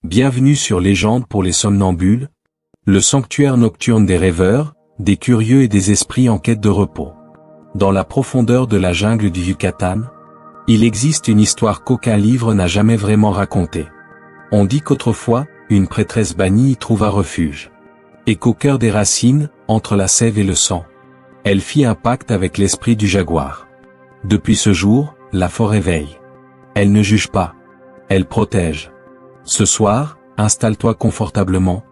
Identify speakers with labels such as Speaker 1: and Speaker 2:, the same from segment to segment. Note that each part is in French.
Speaker 1: Bienvenue sur Légende pour les somnambules, le sanctuaire nocturne des rêveurs, des curieux et des esprits en quête de repos. Dans la profondeur de la jungle du Yucatan, il existe une histoire qu'aucun livre n'a jamais vraiment racontée. On dit qu'autrefois, une prêtresse bannie y trouva refuge. Et qu'au cœur des racines, entre la sève et le sang, elle fit un pacte avec l'esprit du jaguar. Depuis ce jour, la forêt veille. Elle ne juge pas. Elle protège. Ce soir, installe-toi confortablement,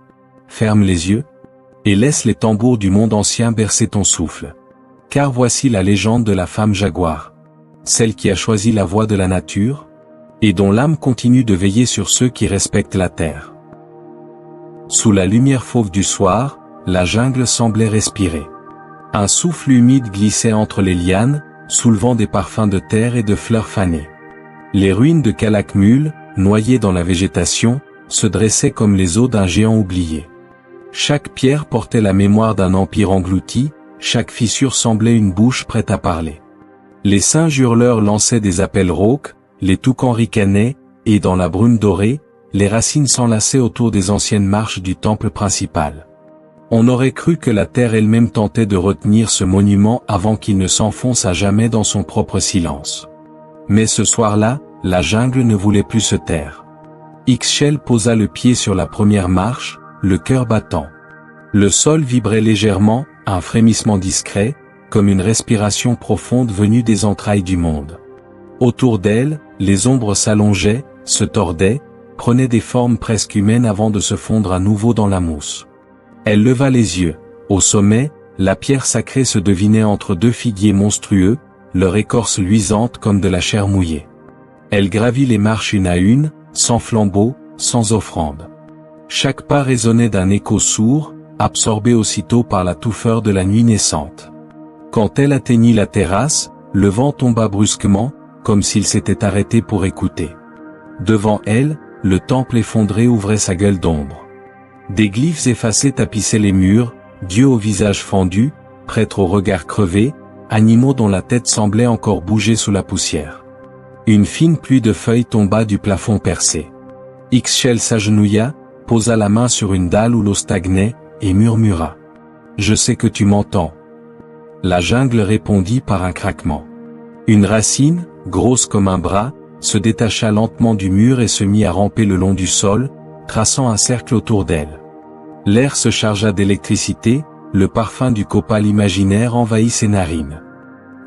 Speaker 1: ferme les yeux, et laisse les tambours du monde ancien bercer ton souffle. Car voici la légende de la femme jaguar. Celle qui a choisi la voie de la nature, et dont l'âme continue de veiller sur ceux qui respectent la terre. Sous la lumière fauve du soir, la jungle semblait respirer. Un souffle humide glissait entre les lianes, soulevant des parfums de terre et de fleurs fanées. Les ruines de Calakmul, noyées dans la végétation, se dressaient comme les os d'un géant oublié. Chaque pierre portait la mémoire d'un empire englouti, chaque fissure semblait une bouche prête à parler. Les singes hurleurs lançaient des appels rauques, les toucans ricanaient, et dans la brume dorée, les racines s'enlaçaient autour des anciennes marches du temple principal. On aurait cru que la terre elle-même tentait de retenir ce monument avant qu'il ne s'enfonce à jamais dans son propre silence. Mais ce soir-là, la jungle ne voulait plus se taire. Ixchel posa le pied sur la première marche, le cœur battant. Le sol vibrait légèrement, un frémissement discret, comme une respiration profonde venue des entrailles du monde. Autour d'elle, les ombres s'allongeaient, se tordaient, prenaient des formes presque humaines avant de se fondre à nouveau dans la mousse. Elle leva les yeux. Au sommet, la pierre sacrée se devinait entre deux figuiers monstrueux, leur écorce luisante comme de la chair mouillée. Elle gravit les marches une à une, sans flambeau, sans offrande. Chaque pas résonnait d'un écho sourd, absorbé aussitôt par la touffeur de la nuit naissante. Quand elle atteignit la terrasse, le vent tomba brusquement, comme s'il s'était arrêté pour écouter. Devant elle, le temple effondré ouvrait sa gueule d'ombre. Des glyphes effacés tapissaient les murs, dieux au visage fendu, prêtres au regard crevé, animaux dont la tête semblait encore bouger sous la poussière. Une fine pluie de feuilles tomba du plafond percé. Ixchel s'agenouilla, posa la main sur une dalle où l'eau stagnait, et murmura. « Je sais que tu m'entends. » La jungle répondit par un craquement. Une racine, grosse comme un bras, se détacha lentement du mur et se mit à ramper le long du sol, traçant un cercle autour d'elle. L'air se chargea d'électricité, le parfum du copal imaginaire envahit ses narines.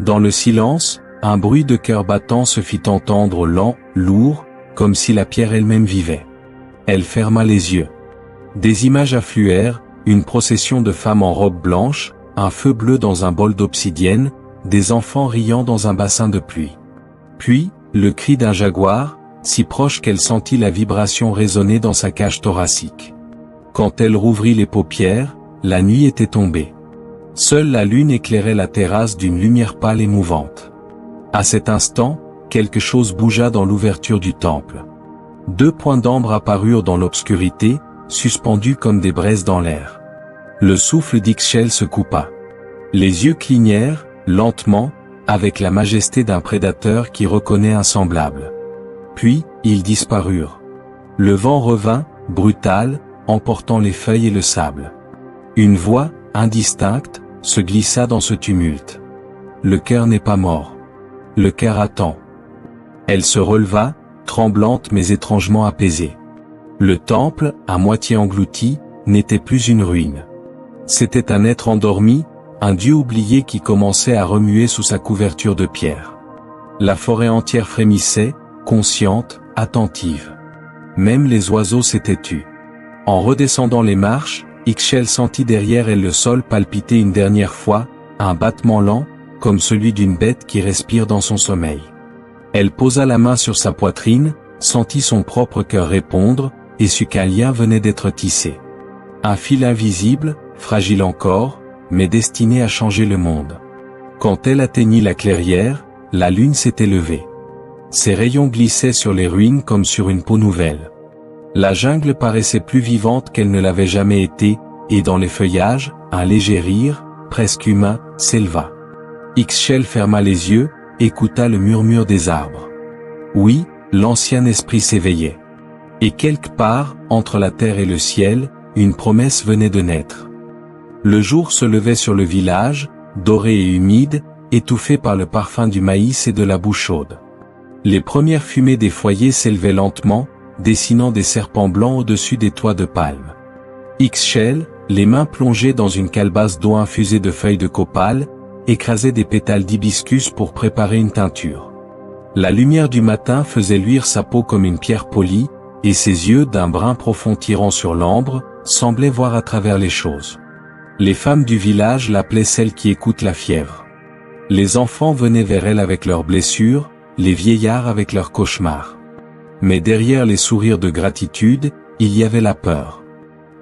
Speaker 1: Dans le silence, un bruit de cœur battant se fit entendre lent, lourd, comme si la pierre elle-même vivait. Elle ferma les yeux. Des images affluèrent, une procession de femmes en robe blanche, un feu bleu dans un bol d'obsidienne, des enfants riant dans un bassin de pluie. Puis, le cri d'un jaguar, si proche qu'elle sentit la vibration résonner dans sa cage thoracique. Quand elle rouvrit les paupières, la nuit était tombée. Seule la lune éclairait la terrasse d'une lumière pâle et mouvante. À cet instant, quelque chose bougea dans l'ouverture du temple. Deux points d'ambre apparurent dans l'obscurité, suspendus comme des braises dans l'air. Le souffle d'Ixchel se coupa. Les yeux clignèrent, lentement, avec la majesté d'un prédateur qui reconnaît un semblable. Puis, ils disparurent. Le vent revint, brutal, emportant les feuilles et le sable. Une voix, indistincte, se glissa dans ce tumulte. Le cœur n'est pas mort. Le cœur attend. Elle se releva, tremblante mais étrangement apaisée. Le temple, à moitié englouti, n'était plus une ruine. C'était un être endormi, un dieu oublié qui commençait à remuer sous sa couverture de pierre. La forêt entière frémissait, consciente, attentive. Même les oiseaux s'étaient tus. En redescendant les marches, Ixchel sentit derrière elle le sol palpiter une dernière fois, un battement lent, comme celui d'une bête qui respire dans son sommeil. Elle posa la main sur sa poitrine, sentit son propre cœur répondre, et sut qu'un lien venait d'être tissé. Un fil invisible, fragile encore, mais destiné à changer le monde. Quand elle atteignit la clairière, la lune s'était levée. Ses rayons glissaient sur les ruines comme sur une peau nouvelle. La jungle paraissait plus vivante qu'elle ne l'avait jamais été, et dans les feuillages, un léger rire, presque humain, s'éleva. Ixchel ferma les yeux, écouta le murmure des arbres. Oui, l'ancien esprit s'éveillait. Et quelque part, entre la terre et le ciel, une promesse venait de naître. Le jour se levait sur le village, doré et humide, étouffé par le parfum du maïs et de la boue chaude. Les premières fumées des foyers s'élevaient lentement, dessinant des serpents blancs au-dessus des toits de palme. Ixchel, les mains plongées dans une calebasse d'eau infusée de feuilles de copal, écrasait des pétales d'hibiscus pour préparer une teinture. La lumière du matin faisait luire sa peau comme une pierre polie, et ses yeux d'un brun profond tirant sur l'ambre, semblaient voir à travers les choses. Les femmes du village l'appelaient celle qui écoute la fièvre. Les enfants venaient vers elle avec leurs blessures, les vieillards avec leurs cauchemars. Mais derrière les sourires de gratitude, il y avait la peur.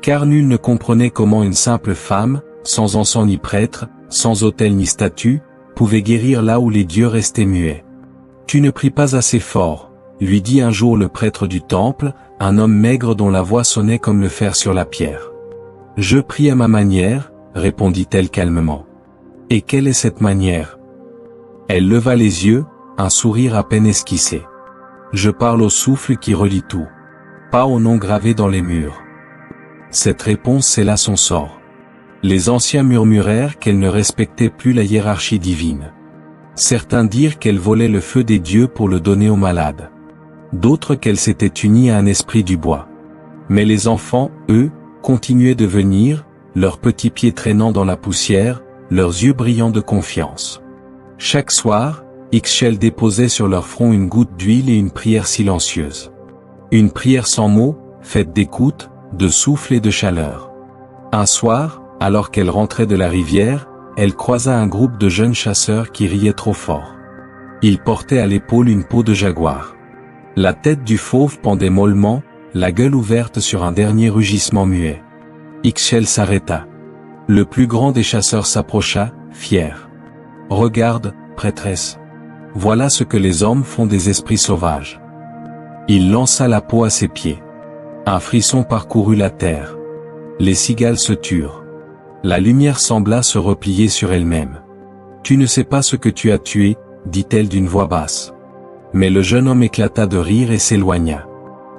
Speaker 1: Car nul ne comprenait comment une simple femme, sans encens ni prêtre, sans autel ni statue, pouvait guérir là où les dieux restaient muets. « Tu ne pries pas assez fort », lui dit un jour le prêtre du temple, un homme maigre dont la voix sonnait comme le fer sur la pierre. « Je prie à ma manière », répondit-elle calmement. « Et quelle est cette manière ?» Elle leva les yeux, un sourire à peine esquissé. « Je parle au souffle qui relie tout. Pas au nom gravé dans les murs. » Cette réponse scella son sort. Les anciens murmurèrent qu'elle ne respectait plus la hiérarchie divine. Certains dirent qu'elle volait le feu des dieux pour le donner aux malades. D'autres qu'elle s'était unie à un esprit du bois. Mais les enfants, eux, continuaient de venir, leurs petits pieds traînant dans la poussière, leurs yeux brillants de confiance. Chaque soir, Ixchel déposait sur leur front une goutte d'huile et une prière silencieuse. Une prière sans mots, faite d'écoute, de souffle et de chaleur. Un soir, alors qu'elle rentrait de la rivière, elle croisa un groupe de jeunes chasseurs qui riaient trop fort. Ils portaient à l'épaule une peau de jaguar. La tête du fauve pendait mollement, la gueule ouverte sur un dernier rugissement muet. Ixchel s'arrêta. Le plus grand des chasseurs s'approcha, fier. « Regarde, prêtresse. Voilà ce que les hommes font des esprits sauvages. » Il lança la peau à ses pieds. Un frisson parcourut la terre. Les cigales se turent. La lumière sembla se replier sur elle-même. « Tu ne sais pas ce que tu as tué, » dit-elle d'une voix basse. Mais le jeune homme éclata de rire et s'éloigna.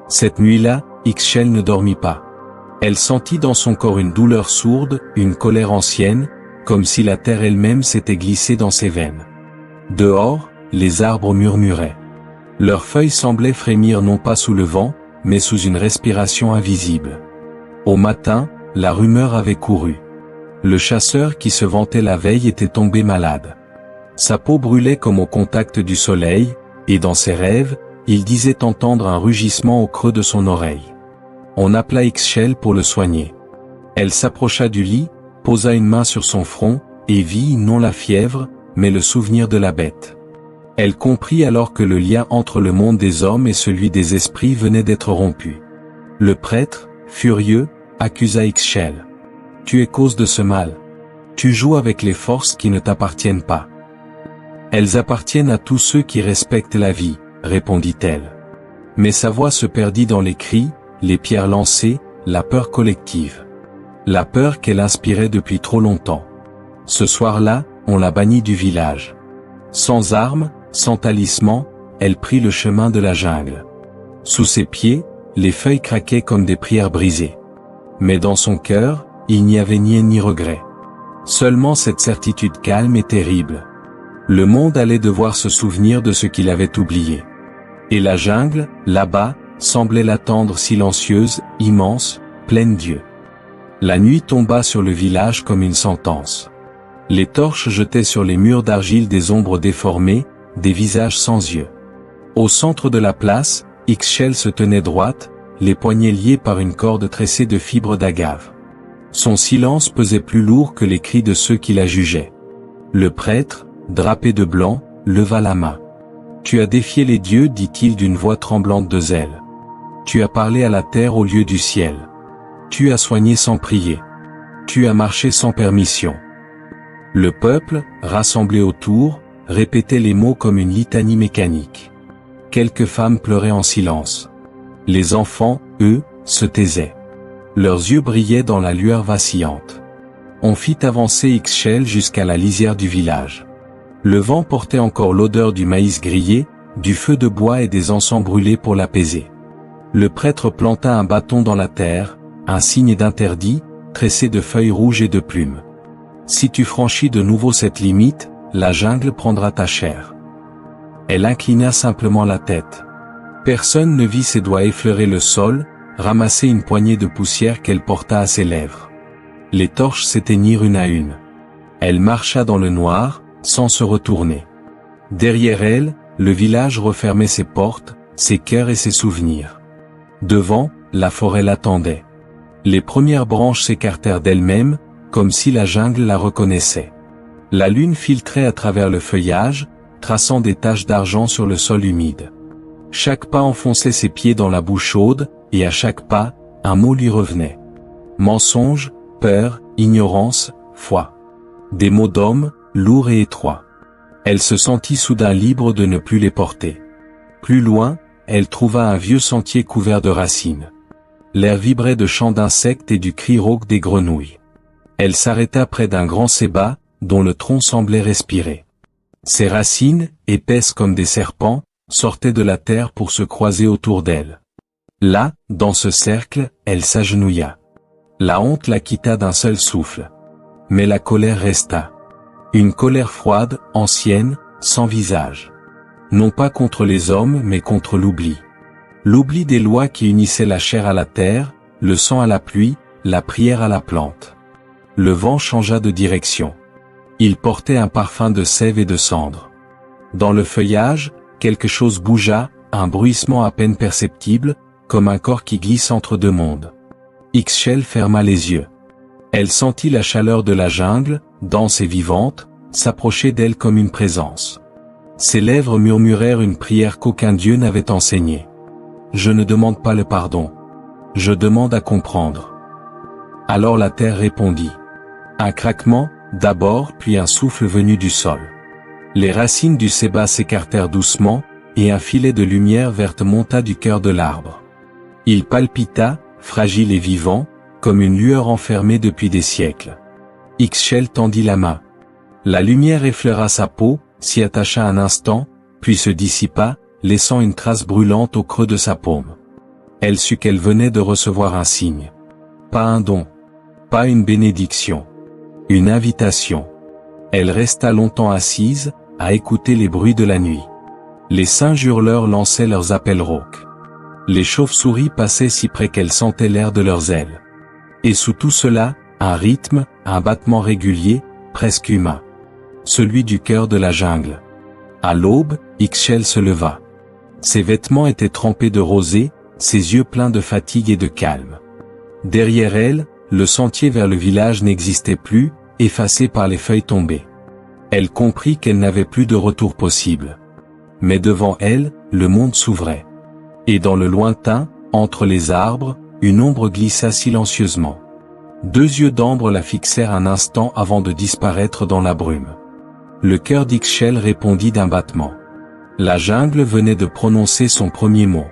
Speaker 1: Cette nuit-là, Ixchel ne dormit pas. Elle sentit dans son corps une douleur sourde, une colère ancienne, comme si la terre elle-même s'était glissée dans ses veines. Dehors, les arbres murmuraient. Leurs feuilles semblaient frémir non pas sous le vent, mais sous une respiration invisible. Au matin, la rumeur avait couru. Le chasseur qui se vantait la veille était tombé malade. Sa peau brûlait comme au contact du soleil, et dans ses rêves, il disait entendre un rugissement au creux de son oreille. On appela Ixchel pour le soigner. Elle s'approcha du lit, posa une main sur son front, et vit non la fièvre, mais le souvenir de la bête. Elle comprit alors que le lien entre le monde des hommes et celui des esprits venait d'être rompu. Le prêtre, furieux, accusa Ixchel. « Tu es cause de ce mal. Tu joues avec les forces qui ne t'appartiennent pas. » « Elles appartiennent à tous ceux qui respectent la vie, » répondit-elle. Mais sa voix se perdit dans les cris, les pierres lancées, la peur collective. La peur qu'elle inspirait depuis trop longtemps. Ce soir-là, on la bannit du village. Sans armes, sans talisman, elle prit le chemin de la jungle. Sous ses pieds, les feuilles craquaient comme des prières brisées. Mais dans son cœur, il n'y avait ni haine ni regret. Seulement cette certitude calme et terrible. Le monde allait devoir se souvenir de ce qu'il avait oublié. Et la jungle, là-bas, semblait l'attendre silencieuse, immense, pleine d'yeux. La nuit tomba sur le village comme une sentence. Les torches jetaient sur les murs d'argile des ombres déformées, des visages sans yeux. Au centre de la place, Ixchel se tenait droite, les poignets liés par une corde tressée de fibres d'agave. Son silence pesait plus lourd que les cris de ceux qui la jugeaient. Le prêtre, drapé de blanc, leva la main. « Tu as défié les dieux, dit-il d'une voix tremblante de zèle. Tu as parlé à la terre au lieu du ciel. Tu as soigné sans prier. Tu as marché sans permission. » Le peuple, rassemblé autour, répétait les mots comme une litanie mécanique. Quelques femmes pleuraient en silence. Les enfants, eux, se taisaient. Leurs yeux brillaient dans la lueur vacillante. On fit avancer Ixchel jusqu'à la lisière du village. Le vent portait encore l'odeur du maïs grillé, du feu de bois et des encens brûlés pour l'apaiser. Le prêtre planta un bâton dans la terre, un signe d'interdit, tressé de feuilles rouges et de plumes. Si tu franchis de nouveau cette limite, la jungle prendra ta chair. Elle inclina simplement la tête. Personne ne vit ses doigts effleurer le sol, ramasser une poignée de poussière qu'elle porta à ses lèvres. Les torches s'éteignirent une à une. Elle marcha dans le noir, sans se retourner. Derrière elle, le village refermait ses portes, ses cœurs et ses souvenirs. Devant, la forêt l'attendait. Les premières branches s'écartèrent d'elles-mêmes, comme si la jungle la reconnaissait. La lune filtrait à travers le feuillage, traçant des taches d'argent sur le sol humide. Chaque pas enfonçait ses pieds dans la boue chaude, et à chaque pas, un mot lui revenait. Mensonge, peur, ignorance, foi. Des mots d'homme, lourds et étroits. Elle se sentit soudain libre de ne plus les porter. Plus loin, elle trouva un vieux sentier couvert de racines. L'air vibrait de chants d'insectes et du cri rauque des grenouilles. Elle s'arrêta près d'un grand cébat, dont le tronc semblait respirer. Ses racines, épaisses comme des serpents, sortaient de la terre pour se croiser autour d'elle. Là, dans ce cercle, elle s'agenouilla. La honte la quitta d'un seul souffle. Mais la colère resta. Une colère froide, ancienne, sans visage. Non pas contre les hommes mais contre l'oubli. L'oubli des lois qui unissaient la chair à la terre, le sang à la pluie, la prière à la plante. Le vent changea de direction. Il portait un parfum de sève et de cendre. Dans le feuillage, quelque chose bougea, un bruissement à peine perceptible, comme un corps qui glisse entre deux mondes. Ixchel ferma les yeux. Elle sentit la chaleur de la jungle, dense et vivante, s'approcher d'elle comme une présence. Ses lèvres murmurèrent une prière qu'aucun dieu n'avait enseignée. Je ne demande pas le pardon. Je demande à comprendre. Alors la terre répondit. Un craquement, d'abord, puis un souffle venu du sol. Les racines du sébat s'écartèrent doucement, et un filet de lumière verte monta du cœur de l'arbre. Il palpita, fragile et vivant, comme une lueur enfermée depuis des siècles. Ixchel tendit la main. La lumière effleura sa peau, s'y attacha un instant, puis se dissipa, laissant une trace brûlante au creux de sa paume. Elle sut qu'elle venait de recevoir un signe. Pas un don. Pas une bénédiction. Une invitation. Elle resta longtemps assise, à écouter les bruits de la nuit. Les singes hurleurs lançaient leurs appels rauques. Les chauves-souris passaient si près qu'elles sentaient l'air de leurs ailes. Et sous tout cela, un rythme, un battement régulier, presque humain. Celui du cœur de la jungle. À l'aube, Ixchel se leva. Ses vêtements étaient trempés de rosée, ses yeux pleins de fatigue et de calme. Derrière elle, le sentier vers le village n'existait plus, effacé par les feuilles tombées. Elle comprit qu'elle n'avait plus de retour possible. Mais devant elle, le monde s'ouvrait. Et dans le lointain, entre les arbres, une ombre glissa silencieusement. Deux yeux d'ambre la fixèrent un instant avant de disparaître dans la brume. Le cœur d'Ixchel répondit d'un battement. La jungle venait de prononcer son premier mot.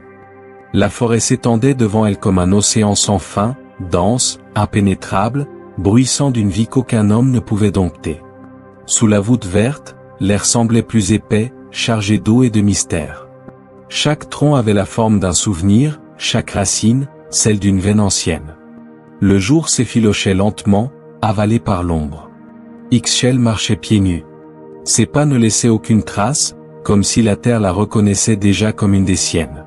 Speaker 1: La forêt s'étendait devant elle comme un océan sans fin, dense, impénétrable, bruissant d'une vie qu'aucun homme ne pouvait dompter. Sous la voûte verte, l'air semblait plus épais, chargé d'eau et de mystère. Chaque tronc avait la forme d'un souvenir, chaque racine, celle d'une veine ancienne. Le jour s'effilochait lentement, avalé par l'ombre. Ixchel marchait pieds nus. Ses pas ne laissaient aucune trace, comme si la terre la reconnaissait déjà comme une des siennes.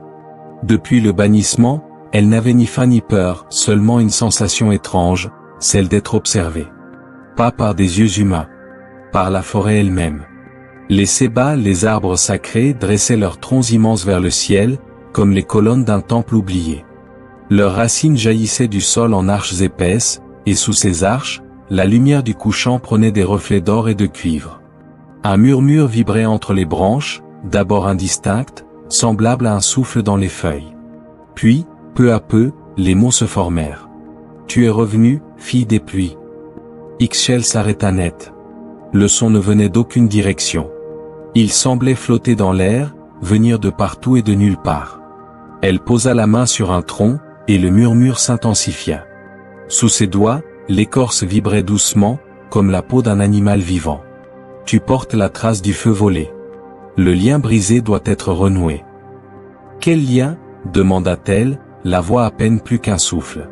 Speaker 1: Depuis le bannissement, elle n'avait ni faim ni peur, seulement une sensation étrange, celle d'être observée. Pas par des yeux humains. Par la forêt elle-même. Les sébats, les arbres sacrés, dressaient leurs troncs immenses vers le ciel, comme les colonnes d'un temple oublié. Leurs racines jaillissaient du sol en arches épaisses, et sous ces arches, la lumière du couchant prenait des reflets d'or et de cuivre. Un murmure vibrait entre les branches, d'abord indistinct, semblable à un souffle dans les feuilles. Puis, peu à peu, les mots se formèrent. Tu es revenue, fille des pluies. Ixchel s'arrêta net. Le son ne venait d'aucune direction. Il semblait flotter dans l'air, venir de partout et de nulle part. Elle posa la main sur un tronc, et le murmure s'intensifia. Sous ses doigts, l'écorce vibrait doucement, comme la peau d'un animal vivant. Tu portes la trace du feu volé. Le lien brisé doit être renoué. Quel lien, demanda-t-elle, la voix à peine plus qu'un souffle.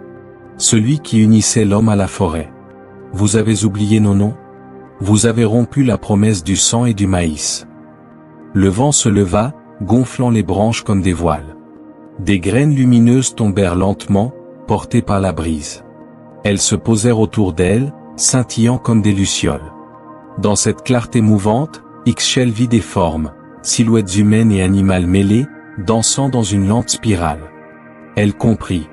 Speaker 1: Celui qui unissait l'homme à la forêt. Vous avez oublié nos noms? Vous avez rompu la promesse du sang et du maïs. Le vent se leva, gonflant les branches comme des voiles. Des graines lumineuses tombèrent lentement, portées par la brise. Elles se posèrent autour d'elle, scintillant comme des lucioles. Dans cette clarté mouvante, Ixchel vit des formes, silhouettes humaines et animales mêlées, dansant dans une lente spirale. Elle comprit.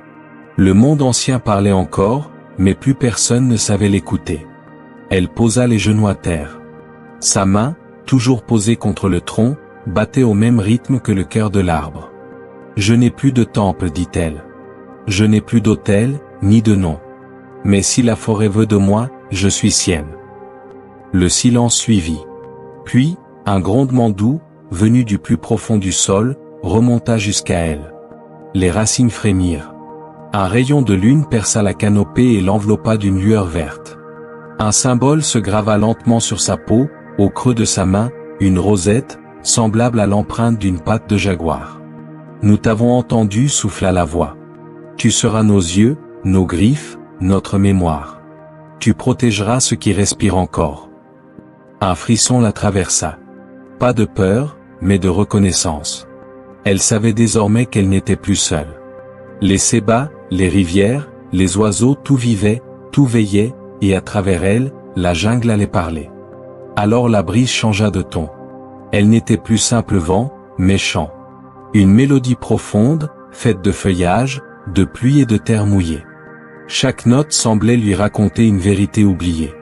Speaker 1: Le monde ancien parlait encore, mais plus personne ne savait l'écouter. Elle posa les genoux à terre. Sa main, toujours posée contre le tronc, battait au même rythme que le cœur de l'arbre. « Je n'ai plus de temple, dit-elle. Je n'ai plus d'autel, ni de nom. Mais si la forêt veut de moi, je suis sienne. » Le silence suivit. Puis, un grondement doux, venu du plus profond du sol, remonta jusqu'à elle. Les racines frémirent. Un rayon de lune perça la canopée et l'enveloppa d'une lueur verte. Un symbole se grava lentement sur sa peau, au creux de sa main, une rosette, semblable à l'empreinte d'une patte de jaguar. « Nous t'avons entendu, souffla la voix. Tu seras nos yeux, nos griffes, notre mémoire. Tu protégeras ce qui respire encore. » Un frisson la traversa. Pas de peur, mais de reconnaissance. Elle savait désormais qu'elle n'était plus seule. Les sébas, les rivières, les oiseaux, tout vivait, tout veillait, et à travers elle, la jungle allait parler. Alors la brise changea de ton. Elle n'était plus simple vent, mais chant. Une mélodie profonde, faite de feuillage, de pluie et de terre mouillée. Chaque note semblait lui raconter une vérité oubliée.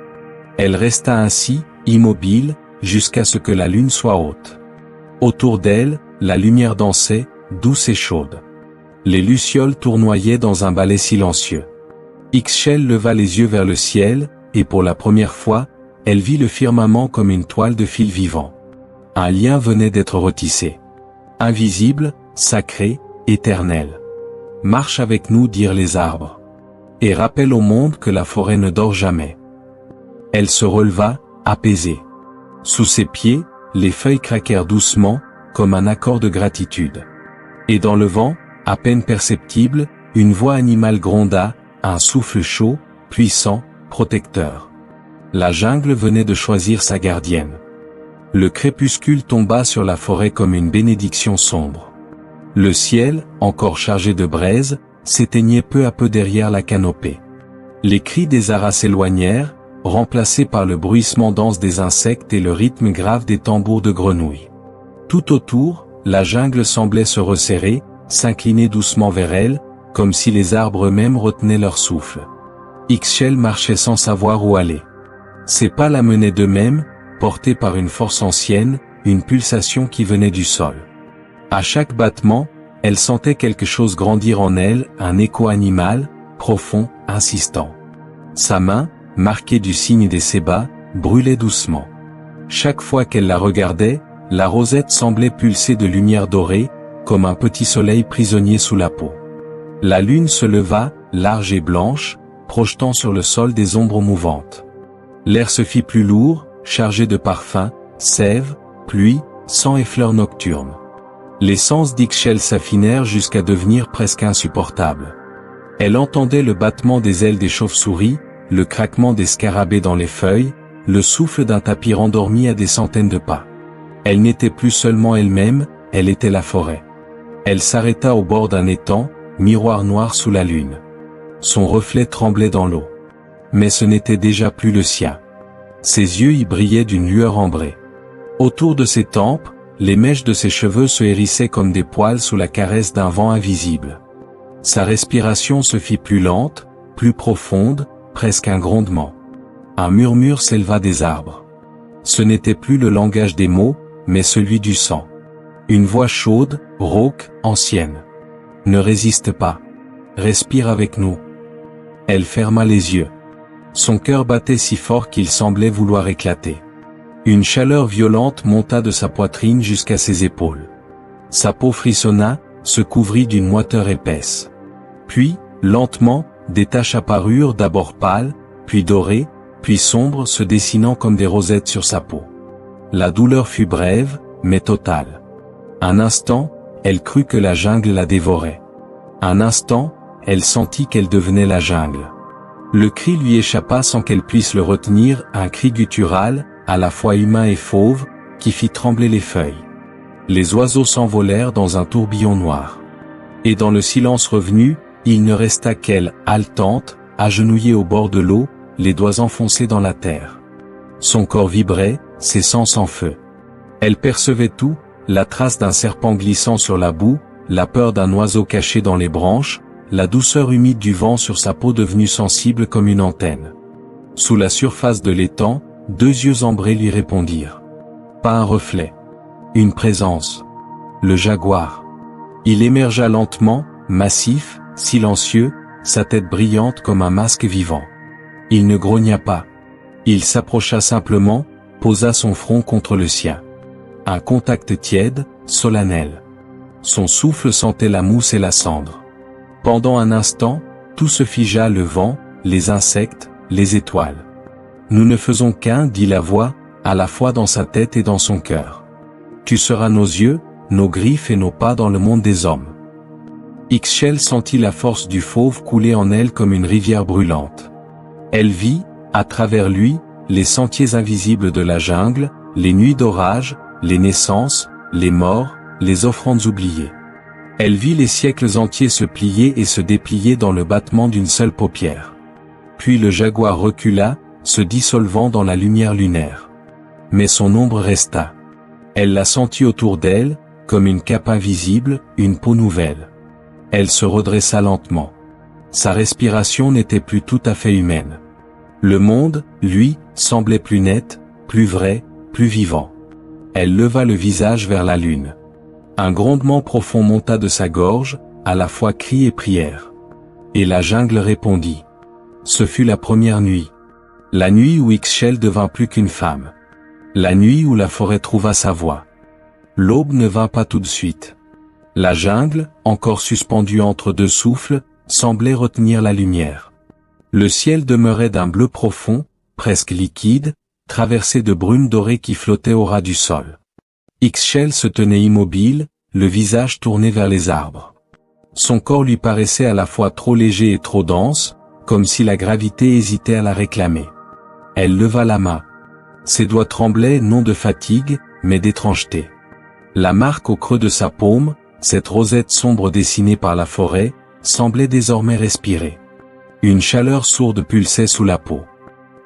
Speaker 1: Elle resta ainsi, immobile, jusqu'à ce que la lune soit haute. Autour d'elle, la lumière dansait, douce et chaude. Les lucioles tournoyaient dans un ballet silencieux. Ixchel leva les yeux vers le ciel, et pour la première fois, elle vit le firmament comme une toile de fil vivant. Un lien venait d'être retissé. Invisible, sacré, éternel. Marche avec nous, dirent les arbres. Et rappelle au monde que la forêt ne dort jamais. Elle se releva, apaisée. Sous ses pieds, les feuilles craquèrent doucement, comme un accord de gratitude. Et dans le vent, à peine perceptible, une voix animale gronda, un souffle chaud, puissant, protecteur. La jungle venait de choisir sa gardienne. Le crépuscule tomba sur la forêt comme une bénédiction sombre. Le ciel, encore chargé de braise, s'éteignait peu à peu derrière la canopée. Les cris des aras s'éloignèrent, remplacés par le bruissement dense des insectes et le rythme grave des tambours de grenouilles. Tout autour, la jungle semblait se resserrer, s'incliner doucement vers elle, comme si les arbres eux-mêmes retenaient leur souffle. Ixchel marchait sans savoir où aller. Ses pas la menaient d'eux-mêmes, portés par une force ancienne, une pulsation qui venait du sol. À chaque battement, elle sentait quelque chose grandir en elle, un écho animal, profond, insistant. Sa main, marquée du signe des sébas, brûlait doucement. Chaque fois qu'elle la regardait, la rosette semblait pulser de lumière dorée, comme un petit soleil prisonnier sous la peau. La lune se leva, large et blanche, projetant sur le sol des ombres mouvantes. L'air se fit plus lourd, chargé de parfums, sève, pluie, sang et fleurs nocturnes. Les sens d'Ixchel s'affinèrent jusqu'à devenir presque insupportables. Elle entendait le battement des ailes des chauves-souris, le craquement des scarabées dans les feuilles, le souffle d'un tapir endormi à des centaines de pas. Elle n'était plus seulement elle-même, elle était la forêt. Elle s'arrêta au bord d'un étang, miroir noir sous la lune. Son reflet tremblait dans l'eau. Mais ce n'était déjà plus le sien. Ses yeux y brillaient d'une lueur ambrée. Autour de ses tempes, les mèches de ses cheveux se hérissaient comme des poils sous la caresse d'un vent invisible. Sa respiration se fit plus lente, plus profonde, presque un grondement. Un murmure s'éleva des arbres. Ce n'était plus le langage des mots, mais celui du sang. Une voix chaude, rauque, ancienne. « Ne résiste pas. Respire avec nous. » Elle ferma les yeux. Son cœur battait si fort qu'il semblait vouloir éclater. Une chaleur violente monta de sa poitrine jusqu'à ses épaules. Sa peau frissonna, se couvrit d'une moiteur épaisse. Puis, lentement, des taches apparurent d'abord pâles, puis dorées, puis sombres se dessinant comme des rosettes sur sa peau. La douleur fut brève, mais totale. Un instant, elle crut que la jungle la dévorait. Un instant, elle sentit qu'elle devenait la jungle. Le cri lui échappa sans qu'elle puisse le retenir, un cri guttural, à la fois humain et fauve, qui fit trembler les feuilles. Les oiseaux s'envolèrent dans un tourbillon noir. Et dans le silence revenu, il ne resta qu'elle, haletante, agenouillée au bord de l'eau, les doigts enfoncés dans la terre. Son corps vibrait, ses sens en feu. Elle percevait tout, la trace d'un serpent glissant sur la boue, la peur d'un oiseau caché dans les branches, la douceur humide du vent sur sa peau devenue sensible comme une antenne. Sous la surface de l'étang, deux yeux ambrés lui répondirent. Pas un reflet. Une présence. Le jaguar. Il émergea lentement, massif, silencieux, sa tête brillante comme un masque vivant. Il ne grogna pas. Il s'approcha simplement, posa son front contre le sien. Un contact tiède, solennel. Son souffle sentait la mousse et la cendre. Pendant un instant, tout se figea, le vent, les insectes, les étoiles. Nous ne faisons qu'un, dit la voix, à la fois dans sa tête et dans son cœur. Tu seras nos yeux, nos griffes et nos pas dans le monde des hommes. Ixchel sentit la force du fauve couler en elle comme une rivière brûlante. Elle vit, à travers lui, les sentiers invisibles de la jungle, les nuits d'orage, les naissances, les morts, les offrandes oubliées. Elle vit les siècles entiers se plier et se déplier dans le battement d'une seule paupière. Puis le jaguar recula, se dissolvant dans la lumière lunaire. Mais son ombre resta. Elle la sentit autour d'elle, comme une cape invisible, une peau nouvelle. Elle se redressa lentement. Sa respiration n'était plus tout à fait humaine. Le monde, lui, semblait plus net, plus vrai, plus vivant. Elle leva le visage vers la lune. Un grondement profond monta de sa gorge, à la fois cri et prière. Et la jungle répondit. Ce fut la première nuit. La nuit où Ixchel devint plus qu'une femme. La nuit où la forêt trouva sa voix. L'aube ne vint pas tout de suite. La jungle, encore suspendue entre deux souffles, semblait retenir la lumière. Le ciel demeurait d'un bleu profond, presque liquide, traversé de brumes dorées qui flottaient au ras du sol. Ixchel se tenait immobile, le visage tourné vers les arbres. Son corps lui paraissait à la fois trop léger et trop dense, comme si la gravité hésitait à la réclamer. Elle leva la main. Ses doigts tremblaient non de fatigue, mais d'étrangeté. La marque au creux de sa paume, cette rosette sombre dessinée par la forêt, semblait désormais respirer. Une chaleur sourde pulsait sous la peau.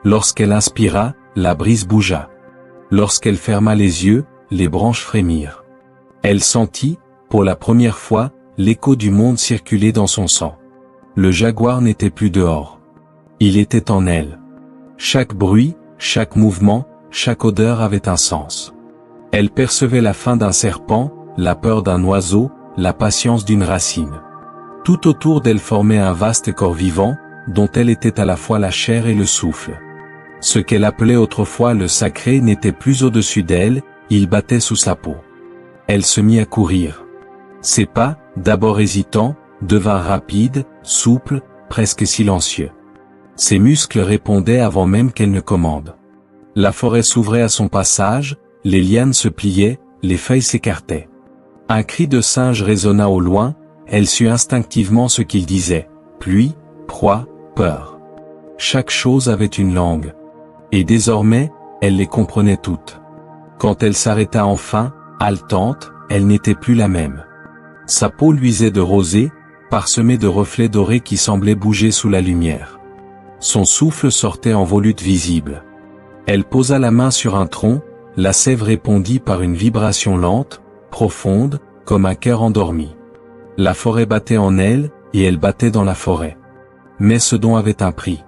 Speaker 1: Lorsqu'elle inspira, la brise bougea. Lorsqu'elle ferma les yeux, les branches frémirent. Elle sentit, pour la première fois, l'écho du monde circuler dans son sang. Le jaguar n'était plus dehors. Il était en elle. Chaque bruit, chaque mouvement, chaque odeur avait un sens. Elle percevait la faim d'un serpent, la peur d'un oiseau, la patience d'une racine. Tout autour d'elle formait un vaste corps vivant, dont elle était à la fois la chair et le souffle. Ce qu'elle appelait autrefois le sacré n'était plus au-dessus d'elle, il battait sous sa peau. Elle se mit à courir. Ses pas, d'abord hésitants, devinrent rapides, souples, presque silencieux. Ses muscles répondaient avant même qu'elle ne commande. La forêt s'ouvrait à son passage, les lianes se pliaient, les feuilles s'écartaient. Un cri de singe résonna au loin, elle sut instinctivement ce qu'il disait. Pluie, proie, peur. Chaque chose avait une langue. Et désormais, elle les comprenait toutes. Quand elle s'arrêta enfin, haletante, elle n'était plus la même. Sa peau luisait de rosée, parsemée de reflets dorés qui semblaient bouger sous la lumière. Son souffle sortait en volutes visibles. Elle posa la main sur un tronc, la sève répondit par une vibration lente, profonde, comme un cœur endormi. La forêt battait en elle, et elle battait dans la forêt. Mais ce don avait un prix.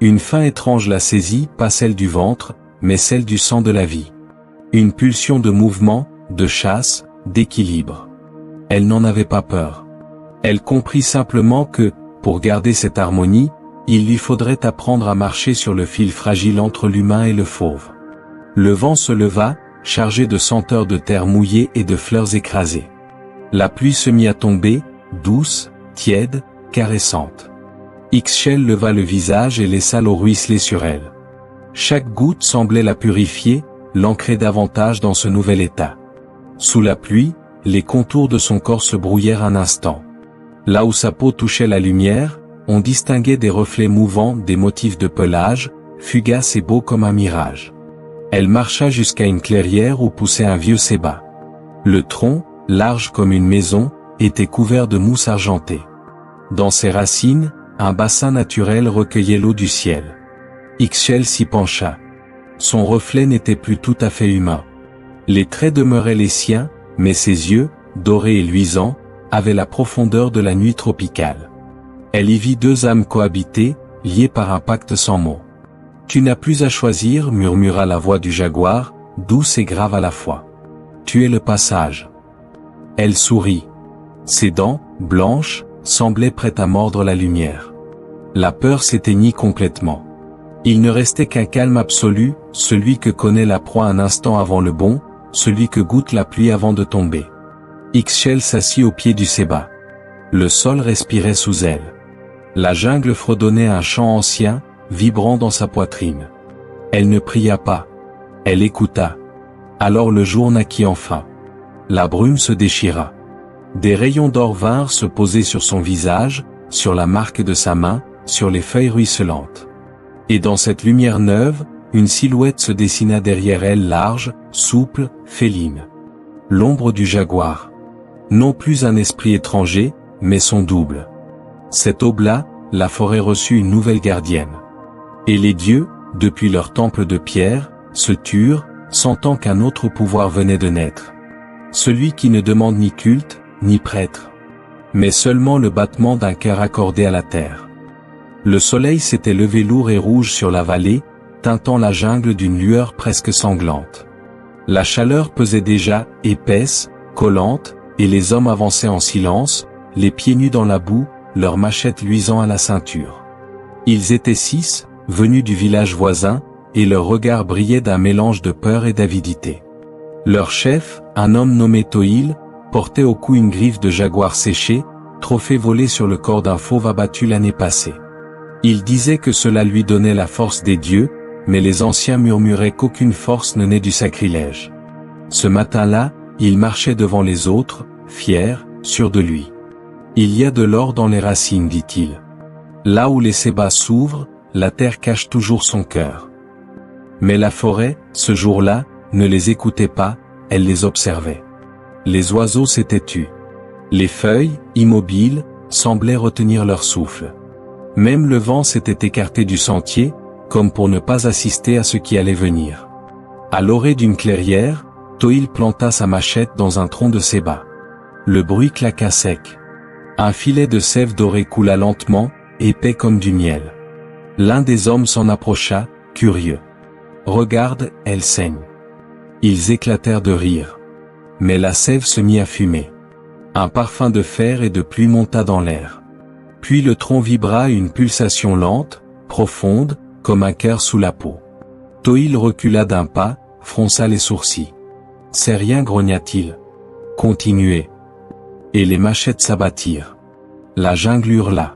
Speaker 1: Une faim étrange la saisit, pas celle du ventre, mais celle du sang de la vie. Une pulsion de mouvement, de chasse, d'équilibre. Elle n'en avait pas peur. Elle comprit simplement que, pour garder cette harmonie, il lui faudrait apprendre à marcher sur le fil fragile entre l'humain et le fauve. Le vent se leva, chargé de senteurs de terre mouillée et de fleurs écrasées. La pluie se mit à tomber, douce, tiède, caressante. Ixchel leva le visage et laissa l'eau ruisseler sur elle. Chaque goutte semblait la purifier, l'ancrer davantage dans ce nouvel état. Sous la pluie, les contours de son corps se brouillèrent un instant. Là où sa peau touchait la lumière, on distinguait des reflets mouvants, des motifs de pelage, fugaces et beaux comme un mirage. Elle marcha jusqu'à une clairière où poussait un vieux cébat. Le tronc, large comme une maison, était couvert de mousse argentée. Dans ses racines, un bassin naturel recueillait l'eau du ciel. Ixchel s'y pencha. Son reflet n'était plus tout à fait humain. Les traits demeuraient les siens, mais ses yeux, dorés et luisants, avaient la profondeur de la nuit tropicale. Elle y vit deux âmes cohabiter, liées par un pacte sans mots. « Tu n'as plus à choisir » murmura la voix du jaguar, douce et grave à la fois. « Tu es le passage. » Elle sourit. Ses dents, blanches, semblaient prêtes à mordre la lumière. La peur s'éteignit complètement. Il ne restait qu'un calme absolu, celui que connaît la proie un instant avant le bond, celui que goûte la pluie avant de tomber. Ixchel s'assit au pied du cébat. Le sol respirait sous elle. La jungle fredonnait un chant ancien, vibrant dans sa poitrine. Elle ne pria pas. Elle écouta. Alors le jour naquit enfin. La brume se déchira. Des rayons d'or vinrent se poser sur son visage, sur la marque de sa main, sur les feuilles ruisselantes. Et dans cette lumière neuve, une silhouette se dessina derrière elle large, souple, féline. L'ombre du jaguar. Non plus un esprit étranger, mais son double. Cette aube-là, la forêt reçut une nouvelle gardienne. Et les dieux, depuis leur temple de pierre, se turent, sentant qu'un autre pouvoir venait de naître. Celui qui ne demande ni culte, ni prêtre, mais seulement le battement d'un cœur accordé à la terre. Le soleil s'était levé lourd et rouge sur la vallée, teintant la jungle d'une lueur presque sanglante. La chaleur pesait déjà, épaisse, collante, et les hommes avançaient en silence, les pieds nus dans la boue, leurs machettes luisant à la ceinture. Ils étaient 6, venus du village voisin, et leurs regards brillaient d'un mélange de peur et d'avidité. Leur chef, un homme nommé Toïl, portait au cou une griffe de jaguar séché, trophée volé sur le corps d'un fauve abattu l'année passée. Il disait que cela lui donnait la force des dieux, mais les anciens murmuraient qu'aucune force ne naît du sacrilège. Ce matin-là, il marchait devant les autres, fier, sûr de lui. Il y a de l'or dans les racines, dit-il. Là où les cébats s'ouvrent, la terre cache toujours son cœur. Mais la forêt, ce jour-là, ne les écoutait pas, elle les observait. Les oiseaux s'étaient tus. Les feuilles, immobiles, semblaient retenir leur souffle. Même le vent s'était écarté du sentier, comme pour ne pas assister à ce qui allait venir. À l'orée d'une clairière, Toïl planta sa machette dans un tronc de cébat. Le bruit claqua sec. Un filet de sève dorée coula lentement, épais comme du miel. L'un des hommes s'en approcha, curieux. « Regarde, elle saigne. » Ils éclatèrent de rire. Mais la sève se mit à fumer. Un parfum de fer et de pluie monta dans l'air. Puis le tronc vibra une pulsation lente, profonde, comme un cœur sous la peau. Toïl recula d'un pas, fronça les sourcils. « C'est rien, grogna-t-il. Continuez. » Et les machettes s'abattirent. La jungle hurla.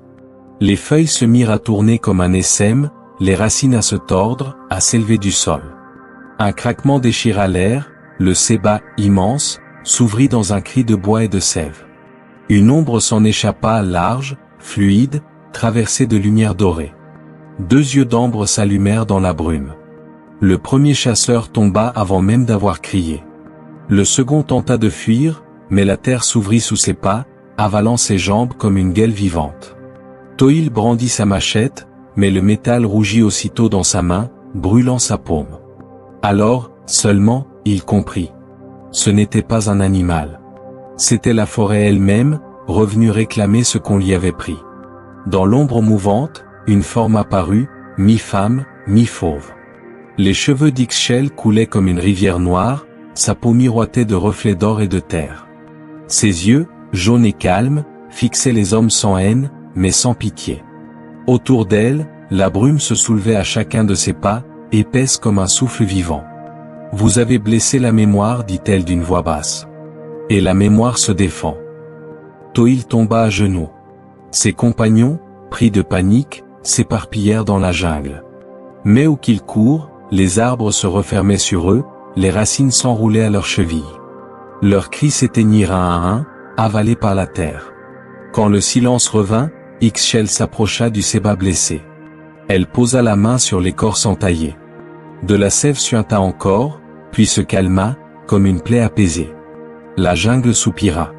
Speaker 1: Les feuilles se mirent à tourner comme un essaim, les racines à se tordre, à s'élever du sol. Un craquement déchira l'air, le cébat, immense, s'ouvrit dans un cri de bois et de sève. Une ombre s'en échappa, large, fluide, traversée de lumière dorée. 2 yeux d'ambre s'allumèrent dans la brume. Le premier chasseur tomba avant même d'avoir crié. Le second tenta de fuir, mais la terre s'ouvrit sous ses pas, avalant ses jambes comme une guêle vivante. Toïl brandit sa machette, mais le métal rougit aussitôt dans sa main, brûlant sa paume. Alors, seulement, il comprit. Ce n'était pas un animal. C'était la forêt elle-même, revenue réclamer ce qu'on lui avait pris. Dans l'ombre mouvante, une forme apparut, mi-femme, mi-fauve. Les cheveux d'Ixchel coulaient comme une rivière noire, sa peau miroitait de reflets d'or et de terre. Ses yeux, jaunes et calmes, fixaient les hommes sans haine, mais sans pitié. Autour d'elle, la brume se soulevait à chacun de ses pas, épaisse comme un souffle vivant. « Vous avez blessé la mémoire, dit-elle d'une voix basse. Et la mémoire se défend. » Toïl tomba à genoux. Ses compagnons, pris de panique, s'éparpillèrent dans la jungle. Mais où qu'ils courent, les arbres se refermaient sur eux, les racines s'enroulaient à leurs chevilles. Leurs cris s'éteignirent un à un, avalés par la terre. Quand le silence revint, Ixchel s'approcha du Séba blessé. Elle posa la main sur l'écorce entaillée. De la sève suinta encore, puis se calma, comme une plaie apaisée. La jungle soupira.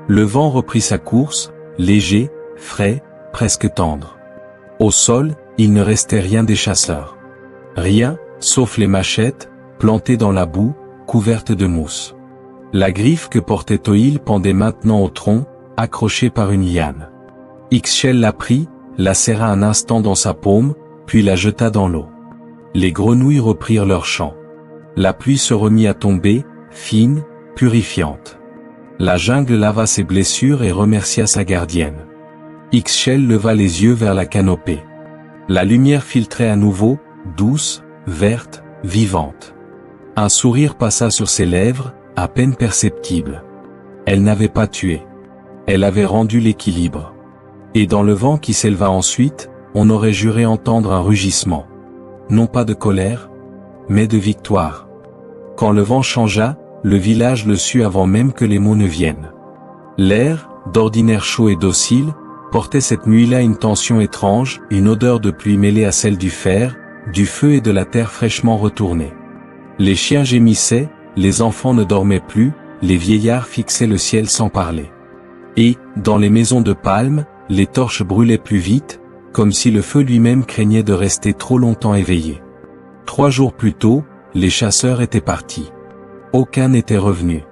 Speaker 1: Le vent reprit sa course, léger, frais, presque tendre. Au sol, il ne restait rien des chasseurs. Rien, sauf les machettes, plantées dans la boue, couvertes de mousse. La griffe que portait Toïl pendait maintenant au tronc, accrochée par une liane. Ixchel la prit, la serra un instant dans sa paume, puis la jeta dans l'eau. Les grenouilles reprirent leur chant. La pluie se remit à tomber, fine, purifiante. La jungle lava ses blessures et remercia sa gardienne. Ixchel leva les yeux vers la canopée. La lumière filtrait à nouveau, douce, verte, vivante. Un sourire passa sur ses lèvres, à peine perceptible. Elle n'avait pas tué. Elle avait rendu l'équilibre. Et dans le vent qui s'éleva ensuite, on aurait juré entendre un rugissement. Non pas de colère, mais de victoire. Quand le vent changea, le village le sut avant même que les mots ne viennent. L'air, d'ordinaire chaud et docile, portait cette nuit-là une tension étrange, une odeur de pluie mêlée à celle du fer, du feu et de la terre fraîchement retournée. Les chiens gémissaient, les enfants ne dormaient plus, les vieillards fixaient le ciel sans parler. Et, dans les maisons de palme, les torches brûlaient plus vite, comme si le feu lui-même craignait de rester trop longtemps éveillé. 3 jours plus tôt, les chasseurs étaient partis. Aucun n'était revenu.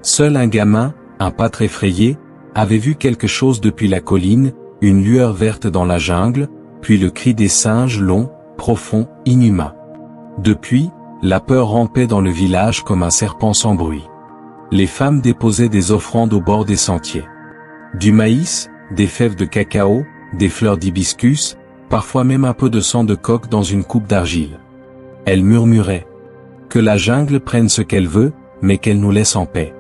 Speaker 1: Seul un gamin, un pâtre effrayé, avait vu quelque chose depuis la colline, une lueur verte dans la jungle, puis le cri des singes long, profond, inhumain. Depuis, la peur rampait dans le village comme un serpent sans bruit. Les femmes déposaient des offrandes au bord des sentiers. Du maïs, des fèves de cacao, des fleurs d'hibiscus, parfois même un peu de sang de coq dans une coupe d'argile. Elles murmuraient. Que la jungle prenne ce qu'elle veut, mais qu'elle nous laisse en paix.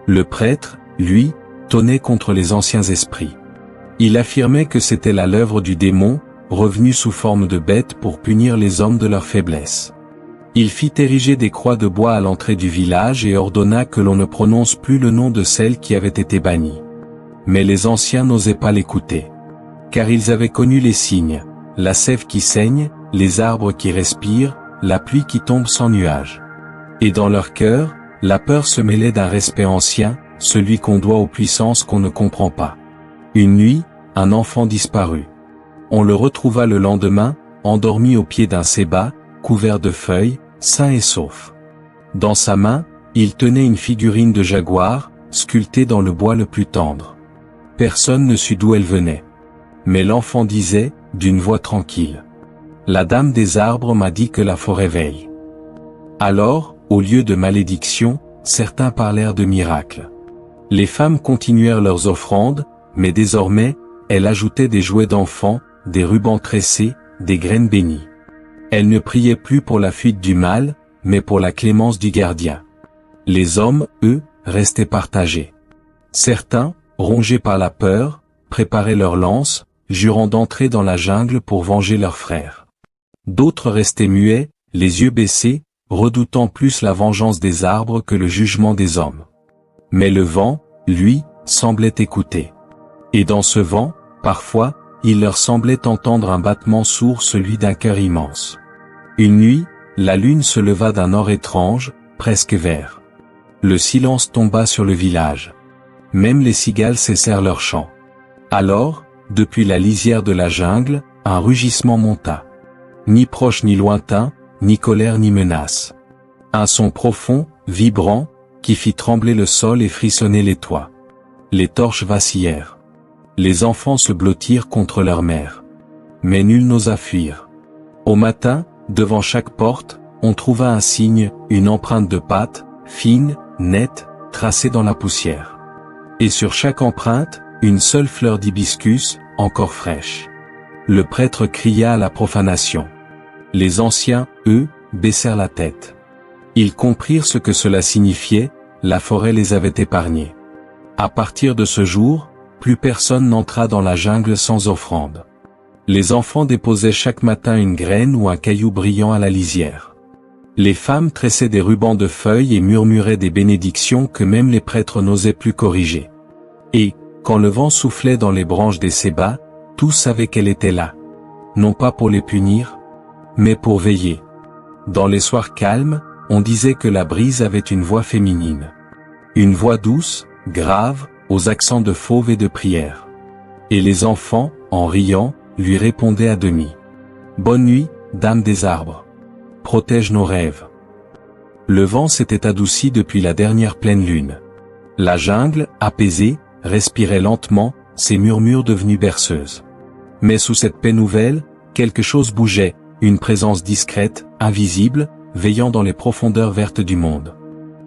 Speaker 1: Le prêtre, lui, tonnait contre les anciens esprits. Il affirmait que c'était là l'œuvre du démon, revenu sous forme de bête pour punir les hommes de leur faiblesse. Il fit ériger des croix de bois à l'entrée du village et ordonna que l'on ne prononce plus le nom de celle qui avait été bannie. Mais les anciens n'osaient pas l'écouter. Car ils avaient connu les signes, la sève qui saigne, les arbres qui respirent, la pluie qui tombe sans nuage. Et dans leur cœur, la peur se mêlait d'un respect ancien, celui qu'on doit aux puissances qu'on ne comprend pas. Une nuit, un enfant disparut. On le retrouva le lendemain, endormi au pied d'un séba, couvert de feuilles, sain et sauf. Dans sa main, il tenait une figurine de jaguar, sculptée dans le bois le plus tendre. Personne ne sut d'où elle venait. Mais l'enfant disait, d'une voix tranquille. La dame des arbres m'a dit que la forêt veille. Alors, au lieu de malédiction, certains parlèrent de miracles. Les femmes continuèrent leurs offrandes, mais désormais, elles ajoutaient des jouets d'enfants, des rubans tressés, des graines bénies. Elles ne priaient plus pour la fuite du mal, mais pour la clémence du gardien. Les hommes, eux, restaient partagés. Certains, rongés par la peur, préparaient leurs lances, jurant d'entrer dans la jungle pour venger leurs frères. D'autres restaient muets, les yeux baissés, redoutant plus la vengeance des arbres que le jugement des hommes. Mais le vent, lui, semblait écouter. Et dans ce vent, parfois, il leur semblait entendre un battement sourd, celui d'un cœur immense. Une nuit, la lune se leva d'un or étrange, presque vert. Le silence tomba sur le village. Même les cigales cessèrent leur chant. Alors, depuis la lisière de la jungle, un rugissement monta. Ni proche ni lointain, ni colère ni menace. Un son profond, vibrant, qui fit trembler le sol et frissonner les toits. Les torches vacillèrent. Les enfants se blottirent contre leur mère. Mais nul n'osa fuir. Au matin, devant chaque porte, on trouva un signe, une empreinte de patte, fine, nette, tracée dans la poussière. Et sur chaque empreinte, une seule fleur d'hibiscus, encore fraîche. Le prêtre cria à la profanation. Les anciens, eux, baissèrent la tête. Ils comprirent ce que cela signifiait, la forêt les avait épargnés. À partir de ce jour, plus personne n'entra dans la jungle sans offrande. Les enfants déposaient chaque matin une graine ou un caillou brillant à la lisière. Les femmes tressaient des rubans de feuilles et murmuraient des bénédictions que même les prêtres n'osaient plus corriger. Et, quand le vent soufflait dans les branches des cébas, tous savaient qu'elle était là. Non pas pour les punir, mais pour veiller. Dans les soirs calmes, on disait que la brise avait une voix féminine. Une voix douce, grave, aux accents de fauve et de prière. Et les enfants, en riant, lui répondaient à demi. « Bonne nuit, dame des arbres. Protège nos rêves. » Le vent s'était adouci depuis la dernière pleine lune. La jungle, apaisée, respirait lentement, ses murmures devenus berceuses. Mais sous cette paix nouvelle, quelque chose bougeait, une présence discrète, invisible, veillant dans les profondeurs vertes du monde.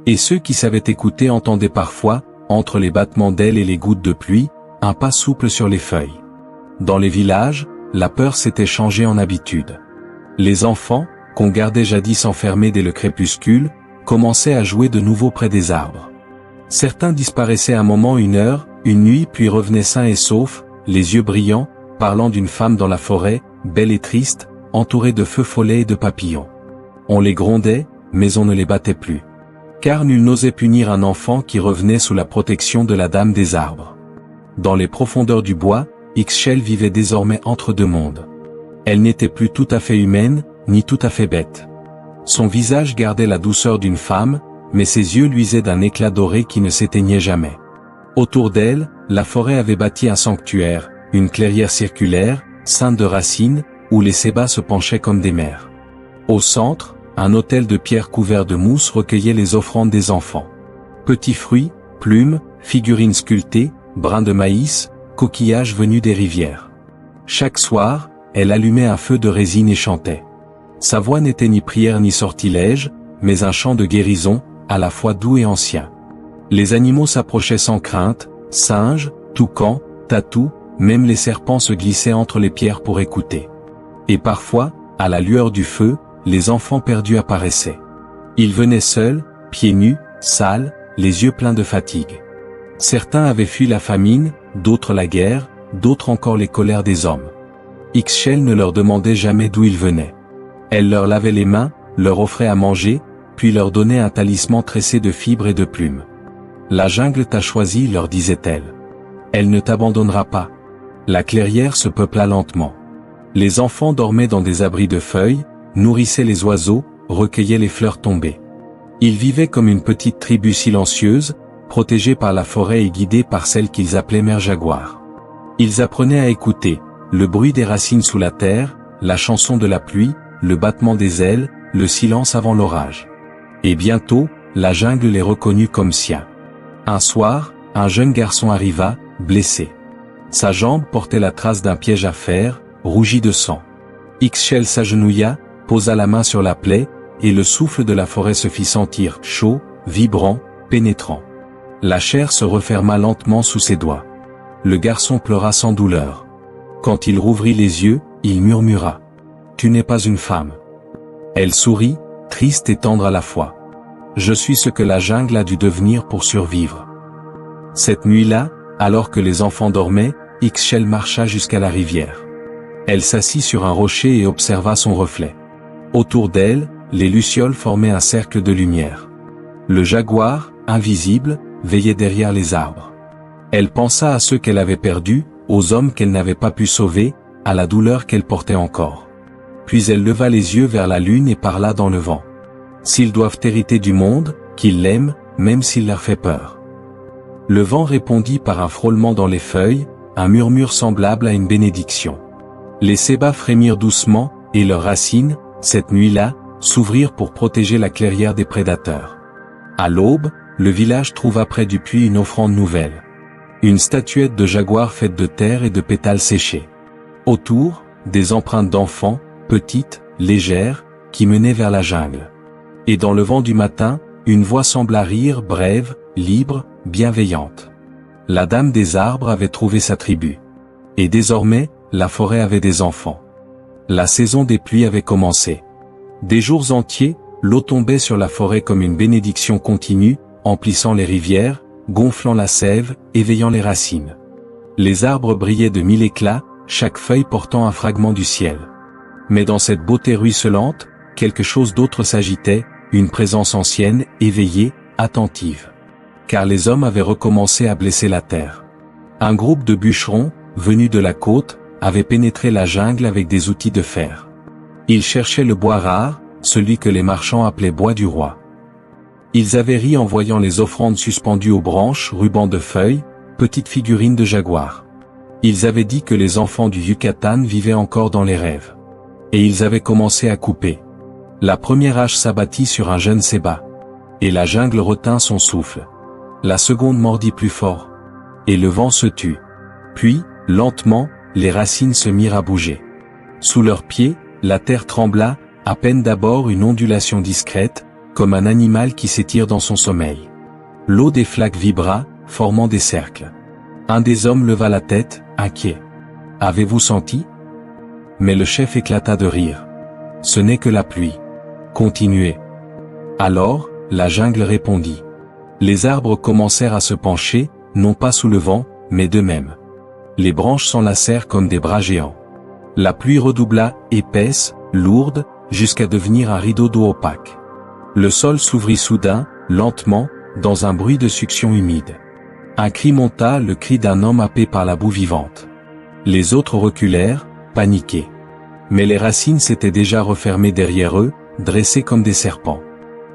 Speaker 1: Et ceux qui savaient écouter entendaient parfois, entre les battements d'ailes et les gouttes de pluie, un pas souple sur les feuilles. Dans les villages, la peur s'était changée en habitude. Les enfants, qu'on gardait jadis enfermés dès le crépuscule, commençaient à jouer de nouveau près des arbres. Certains disparaissaient un moment, une heure, une nuit, puis revenaient sains et saufs, les yeux brillants, parlant d'une femme dans la forêt, belle et triste, entourée de feux follets et de papillons. On les grondait, mais on ne les battait plus. Car nul n'osait punir un enfant qui revenait sous la protection de la Dame des Arbres. Dans les profondeurs du bois, Ixchel vivait désormais entre deux mondes. Elle n'était plus tout à fait humaine, ni tout à fait bête. Son visage gardait la douceur d'une femme, mais ses yeux luisaient d'un éclat doré qui ne s'éteignait jamais. Autour d'elle, la forêt avait bâti un sanctuaire, une clairière circulaire, ceinte de racines, où les cébas se penchaient comme des mers. Au centre, un autel de pierre couvert de mousse recueillait les offrandes des enfants. Petits fruits, plumes, figurines sculptées, brins de maïs, coquillages venus des rivières. Chaque soir, elle allumait un feu de résine et chantait. Sa voix n'était ni prière ni sortilège, mais un chant de guérison, à la fois doux et ancien. Les animaux s'approchaient sans crainte, singes, toucans, tatous, même les serpents se glissaient entre les pierres pour écouter. Et parfois, à la lueur du feu, les enfants perdus apparaissaient. Ils venaient seuls, pieds nus, sales, les yeux pleins de fatigue. Certains avaient fui la famine, d'autres la guerre, d'autres encore les colères des hommes. Ixchel ne leur demandait jamais d'où ils venaient. Elle leur lavait les mains, leur offrait à manger, puis leur donnait un talisman tressé de fibres et de plumes. La jungle t'a choisi, leur disait-elle. Elle ne t'abandonnera pas. La clairière se peupla lentement. Les enfants dormaient dans des abris de feuilles, nourrissaient les oiseaux, recueillaient les fleurs tombées. Ils vivaient comme une petite tribu silencieuse, protégée par la forêt et guidée par celle qu'ils appelaient Mère Jaguar. Ils apprenaient à écouter, le bruit des racines sous la terre, la chanson de la pluie, le battement des ailes, le silence avant l'orage. Et bientôt, la jungle les reconnut comme siens. Un soir, un jeune garçon arriva, blessé. Sa jambe portait la trace d'un piège à fer, rougi de sang. Ixchel s'agenouilla, posa la main sur la plaie, et le souffle de la forêt se fit sentir, chaud, vibrant, pénétrant. La chair se referma lentement sous ses doigts. Le garçon pleura sans douleur. Quand il rouvrit les yeux, il murmura. « Tu n'es pas une femme. » Elle sourit, triste et tendre à la fois. « Je suis ce que la jungle a dû devenir pour survivre. » Cette nuit-là, alors que les enfants dormaient, Ixchel marcha jusqu'à la rivière. Elle s'assit sur un rocher et observa son reflet. Autour d'elle, les lucioles formaient un cercle de lumière. Le jaguar, invisible, veillait derrière les arbres. Elle pensa à ceux qu'elle avait perdus, aux hommes qu'elle n'avait pas pu sauver, à la douleur qu'elle portait encore. Puis elle leva les yeux vers la lune et parla dans le vent. S'ils doivent hériter du monde, qu'ils l'aiment, même s'il leur fait peur. Le vent répondit par un frôlement dans les feuilles, un murmure semblable à une bénédiction. Les cébas frémirent doucement, et leurs racines, cette nuit-là, s'ouvrirent pour protéger la clairière des prédateurs. À l'aube, le village trouva près du puits une offrande nouvelle. Une statuette de jaguar faite de terre et de pétales séchés. Autour, des empreintes d'enfants, petites, légères, qui menaient vers la jungle. Et dans le vent du matin, une voix sembla rire, brève, libre, bienveillante. La Dame des Arbres avait trouvé sa tribu. Et désormais, la forêt avait des enfants. La saison des pluies avait commencé. Des jours entiers, l'eau tombait sur la forêt comme une bénédiction continue, emplissant les rivières, gonflant la sève, éveillant les racines. Les arbres brillaient de mille éclats, chaque feuille portant un fragment du ciel. Mais dans cette beauté ruisselante, quelque chose d'autre s'agitait, une présence ancienne, éveillée, attentive. Car les hommes avaient recommencé à blesser la terre. Un groupe de bûcherons, venus de la côte, avait pénétré la jungle avec des outils de fer. Ils cherchaient le bois rare, celui que les marchands appelaient bois du roi. Ils avaient ri en voyant les offrandes suspendues aux branches, rubans de feuilles, petites figurines de jaguars. Ils avaient dit que les enfants du Yucatan vivaient encore dans les rêves. Et ils avaient commencé à couper. La première hache s'abattit sur un jeune séba. Et la jungle retint son souffle. La seconde mordit plus fort. Et le vent se tut. Puis, lentement, les racines se mirent à bouger. Sous leurs pieds, la terre trembla, à peine d'abord une ondulation discrète, comme un animal qui s'étire dans son sommeil. L'eau des flaques vibra, formant des cercles. Un des hommes leva la tête, inquiet. « Avez-vous senti ?» Mais le chef éclata de rire. « Ce n'est que la pluie. Continuez. » Alors, la jungle répondit. Les arbres commencèrent à se pencher, non pas sous le vent, mais d'eux-mêmes. Les branches s'enlacèrent comme des bras géants. La pluie redoubla, épaisse, lourde, jusqu'à devenir un rideau d'eau opaque. Le sol s'ouvrit soudain, lentement, dans un bruit de succion humide. Un cri monta, le cri d'un homme happé par la boue vivante. Les autres reculèrent, paniqués. Mais les racines s'étaient déjà refermées derrière eux, dressées comme des serpents.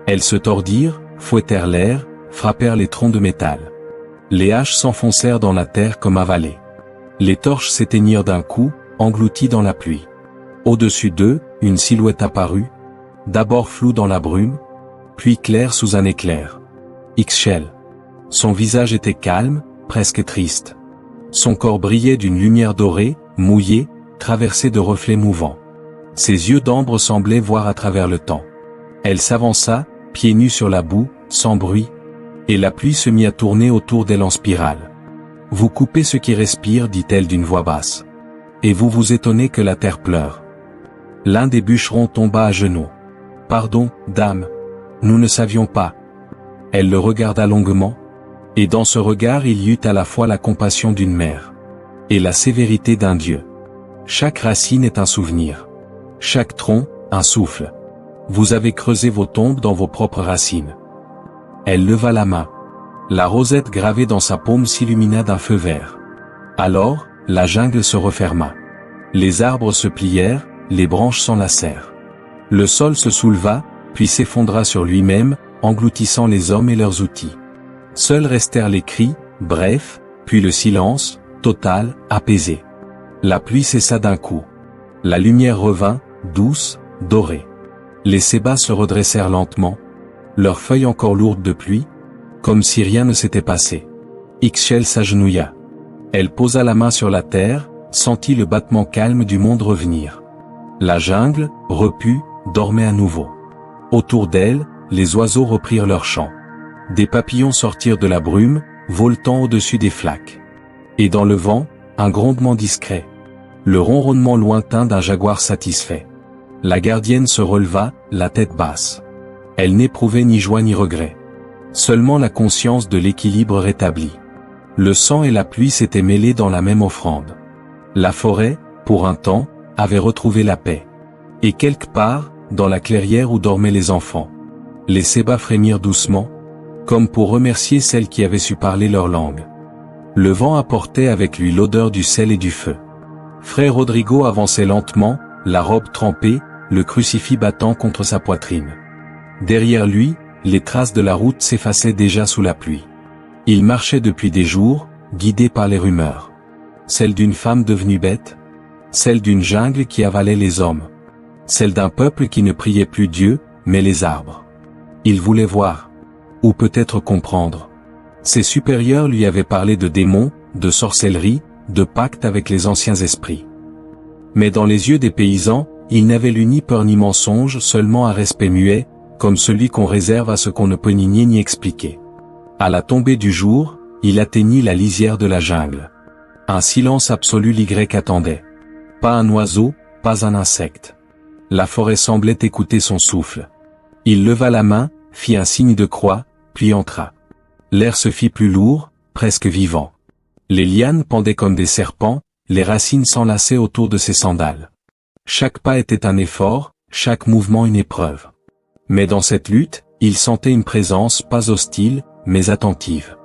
Speaker 1: Elles se tordirent, fouettèrent l'air, frappèrent les troncs de métal. Les haches s'enfoncèrent dans la terre comme avalées. Les torches s'éteignirent d'un coup, englouties dans la pluie. Au-dessus d'eux, une silhouette apparut, d'abord floue dans la brume, puis claire sous un éclair. Ixchel. Son visage était calme, presque triste. Son corps brillait d'une lumière dorée, mouillée, traversée de reflets mouvants. Ses yeux d'ambre semblaient voir à travers le temps. Elle s'avança, pieds nus sur la boue, sans bruit, et la pluie se mit à tourner autour d'elle en spirale. « Vous coupez ce qui respire, dit-elle d'une voix basse. Et vous vous étonnez que la terre pleure. » L'un des bûcherons tomba à genoux. « Pardon, dame. Nous ne savions pas. » Elle le regarda longuement. Et dans ce regard il y eut à la fois la compassion d'une mère et la sévérité d'un dieu. Chaque racine est un souvenir. Chaque tronc, un souffle. Vous avez creusé vos tombes dans vos propres racines. Elle leva la main. La rosette gravée dans sa paume s'illumina d'un feu vert. Alors, la jungle se referma. Les arbres se plièrent, les branches s'enlacèrent. Le sol se souleva, puis s'effondra sur lui-même, engloutissant les hommes et leurs outils. Seuls restèrent les cris, brefs, puis le silence, total, apaisé. La pluie cessa d'un coup. La lumière revint, douce, dorée. Les sébas se redressèrent lentement, leurs feuilles encore lourdes de pluie, comme si rien ne s'était passé. Ixchel s'agenouilla. Elle posa la main sur la terre, sentit le battement calme du monde revenir. La jungle, repue, dormait à nouveau. Autour d'elle, les oiseaux reprirent leur chant. Des papillons sortirent de la brume, voletant au-dessus des flaques. Et dans le vent, un grondement discret. Le ronronnement lointain d'un jaguar satisfait. La gardienne se releva, la tête basse. Elle n'éprouvait ni joie ni regret. Seulement la conscience de l'équilibre rétabli. Le sang et la pluie s'étaient mêlés dans la même offrande. La forêt, pour un temps, avait retrouvé la paix. Et quelque part, dans la clairière où dormaient les enfants, les sébas frémirent doucement, comme pour remercier celle qui avait su parler leur langue. Le vent apportait avec lui l'odeur du sel et du feu. Frère Rodrigo avançait lentement, la robe trempée, le crucifix battant contre sa poitrine. Derrière lui, les traces de la route s'effaçaient déjà sous la pluie. Il marchait depuis des jours, guidé par les rumeurs. Celle d'une femme devenue bête, celle d'une jungle qui avalait les hommes, celle d'un peuple qui ne priait plus Dieu, mais les arbres. Il voulait voir, ou peut-être comprendre. Ses supérieurs lui avaient parlé de démons, de sorcellerie, de pacte avec les anciens esprits. Mais dans les yeux des paysans, il n'avait lu ni peur ni mensonge, seulement un respect muet, comme celui qu'on réserve à ce qu'on ne peut ni nier ni expliquer. À la tombée du jour, il atteignit la lisière de la jungle. Un silence absolu l'Y attendait. Pas un oiseau, pas un insecte. La forêt semblait écouter son souffle. Il leva la main, fit un signe de croix, puis entra. L'air se fit plus lourd, presque vivant. Les lianes pendaient comme des serpents, les racines s'enlaçaient autour de ses sandales. Chaque pas était un effort, chaque mouvement une épreuve. Mais dans cette lutte, il sentait une présence pas hostile, mais attentive.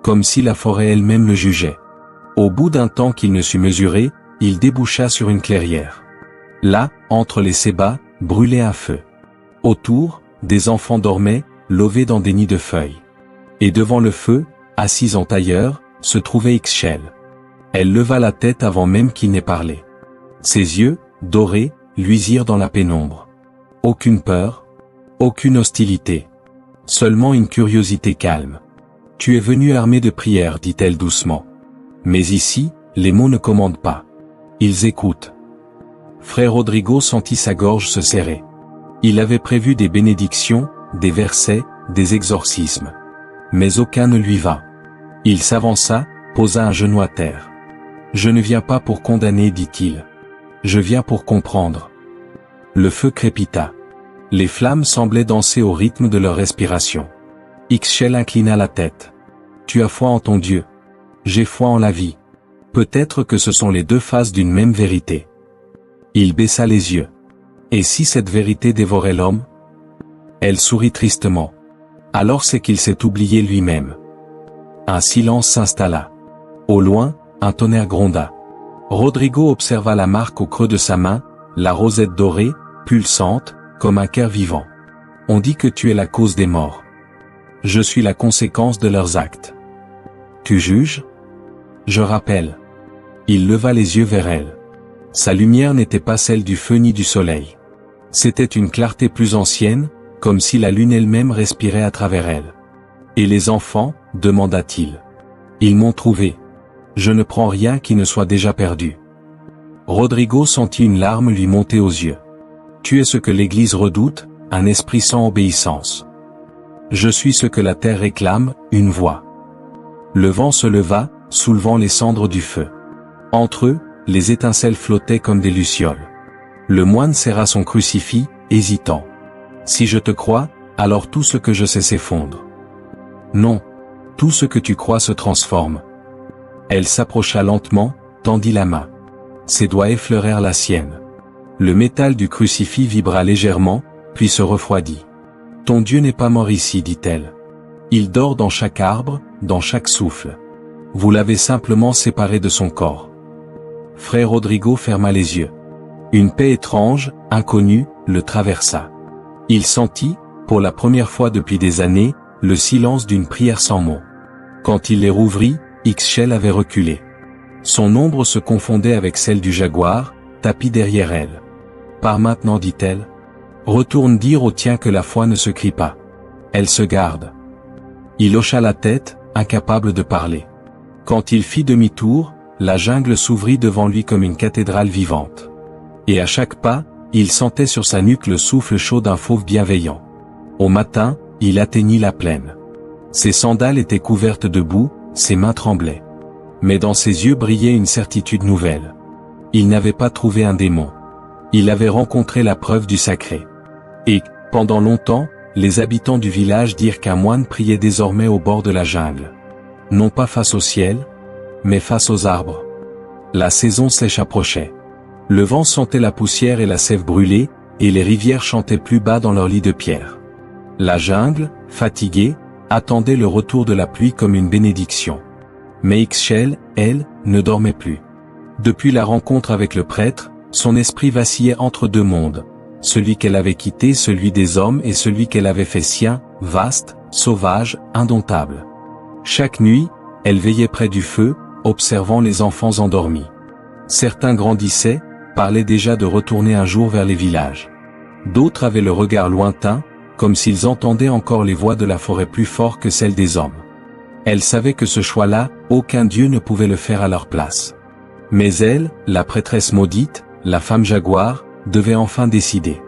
Speaker 1: Comme si la forêt elle-même le jugeait. Au bout d'un temps qu'il ne sut mesurer, il déboucha sur une clairière. Là, entre les sébats, brûlait un feu. Autour, des enfants dormaient, lovés dans des nids de feuilles. Et devant le feu, assise en tailleur, se trouvait Ixchel. Elle leva la tête avant même qu'il n'ait parlé. Ses yeux, dorés, luisirent dans la pénombre. Aucune peur, aucune hostilité. Seulement une curiosité calme. « Tu es venu armé de prières, dit-elle doucement. Mais ici, les mots ne commandent pas. Ils écoutent. » Frère Rodrigo sentit sa gorge se serrer. Il avait prévu des bénédictions, des versets, des exorcismes. Mais aucun ne lui vint. Il s'avança, posa un genou à terre. « Je ne viens pas pour condamner, dit-il. Je viens pour comprendre. » Le feu crépita. Les flammes semblaient danser au rythme de leur respiration. Ixchel inclina la tête. « Tu as foi en ton Dieu. J'ai foi en la vie. Peut-être que ce sont les deux faces d'une même vérité. » Il baissa les yeux. Et si cette vérité dévorait l'homme? Elle sourit tristement. Alors c'est qu'il s'est oublié lui-même. Un silence s'installa. Au loin, un tonnerre gronda. Rodrigo observa la marque au creux de sa main, la rosette dorée, pulsante, comme un cœur vivant. « On dit que tu es la cause des morts. Je suis la conséquence de leurs actes. Tu juges? Je rappelle. » Il leva les yeux vers elle. Sa lumière n'était pas celle du feu ni du soleil. C'était une clarté plus ancienne, comme si la lune elle-même respirait à travers elle. « Et les enfants ?» demanda-t-il. « Ils m'ont trouvé. Je ne prends rien qui ne soit déjà perdu. » Rodrigo sentit une larme lui monter aux yeux. « Tu es ce que l'Église redoute, un esprit sans obéissance. Je suis ce que la terre réclame, une voix. » Le vent se leva, soulevant les cendres du feu. Entre eux, les étincelles flottaient comme des lucioles. Le moine serra son crucifix, hésitant. « Si je te crois, alors tout ce que je sais s'effondre. » « Non. Tout ce que tu crois se transforme. » Elle s'approcha lentement, tendit la main. Ses doigts effleurèrent la sienne. Le métal du crucifix vibra légèrement, puis se refroidit. « Ton Dieu n'est pas mort ici, dit-elle. Il dort dans chaque arbre, dans chaque souffle. Vous l'avez simplement séparé de son corps. » Frère Rodrigo ferma les yeux. Une paix étrange, inconnue, le traversa. Il sentit, pour la première fois depuis des années, le silence d'une prière sans mots. Quand il les rouvrit, Ixchel avait reculé. Son ombre se confondait avec celle du jaguar, tapi derrière elle. « Par maintenant, dit-elle. Retourne dire au tien que la foi ne se crie pas. Elle se garde. » Il hocha la tête, incapable de parler. Quand il fit demi-tour, la jungle s'ouvrit devant lui comme une cathédrale vivante. Et à chaque pas, il sentait sur sa nuque le souffle chaud d'un fauve bienveillant. Au matin, il atteignit la plaine. Ses sandales étaient couvertes de boue, ses mains tremblaient. Mais dans ses yeux brillait une certitude nouvelle. Il n'avait pas trouvé un démon. Il avait rencontré la preuve du sacré. Et, pendant longtemps, les habitants du village dirent qu'un moine priait désormais au bord de la jungle. Non pas face au ciel, mais face aux arbres. La saison sèche approchait. Le vent sentait la poussière et la sève brûlée, et les rivières chantaient plus bas dans leurs lits de pierre. La jungle, fatiguée, attendait le retour de la pluie comme une bénédiction. Mais Ixchel, elle, ne dormait plus. Depuis la rencontre avec le prêtre, son esprit vacillait entre deux mondes, celui qu'elle avait quitté, celui des hommes et celui qu'elle avait fait sien, vaste, sauvage, indomptable. Chaque nuit, elle veillait près du feu, observant les enfants endormis. Certains grandissaient, parlaient déjà de retourner un jour vers les villages. D'autres avaient le regard lointain, comme s'ils entendaient encore les voix de la forêt plus fort que celles des hommes. Elle savait que ce choix-là, aucun dieu ne pouvait le faire à leur place. Mais elle, la prêtresse maudite, la femme jaguar, devait enfin décider.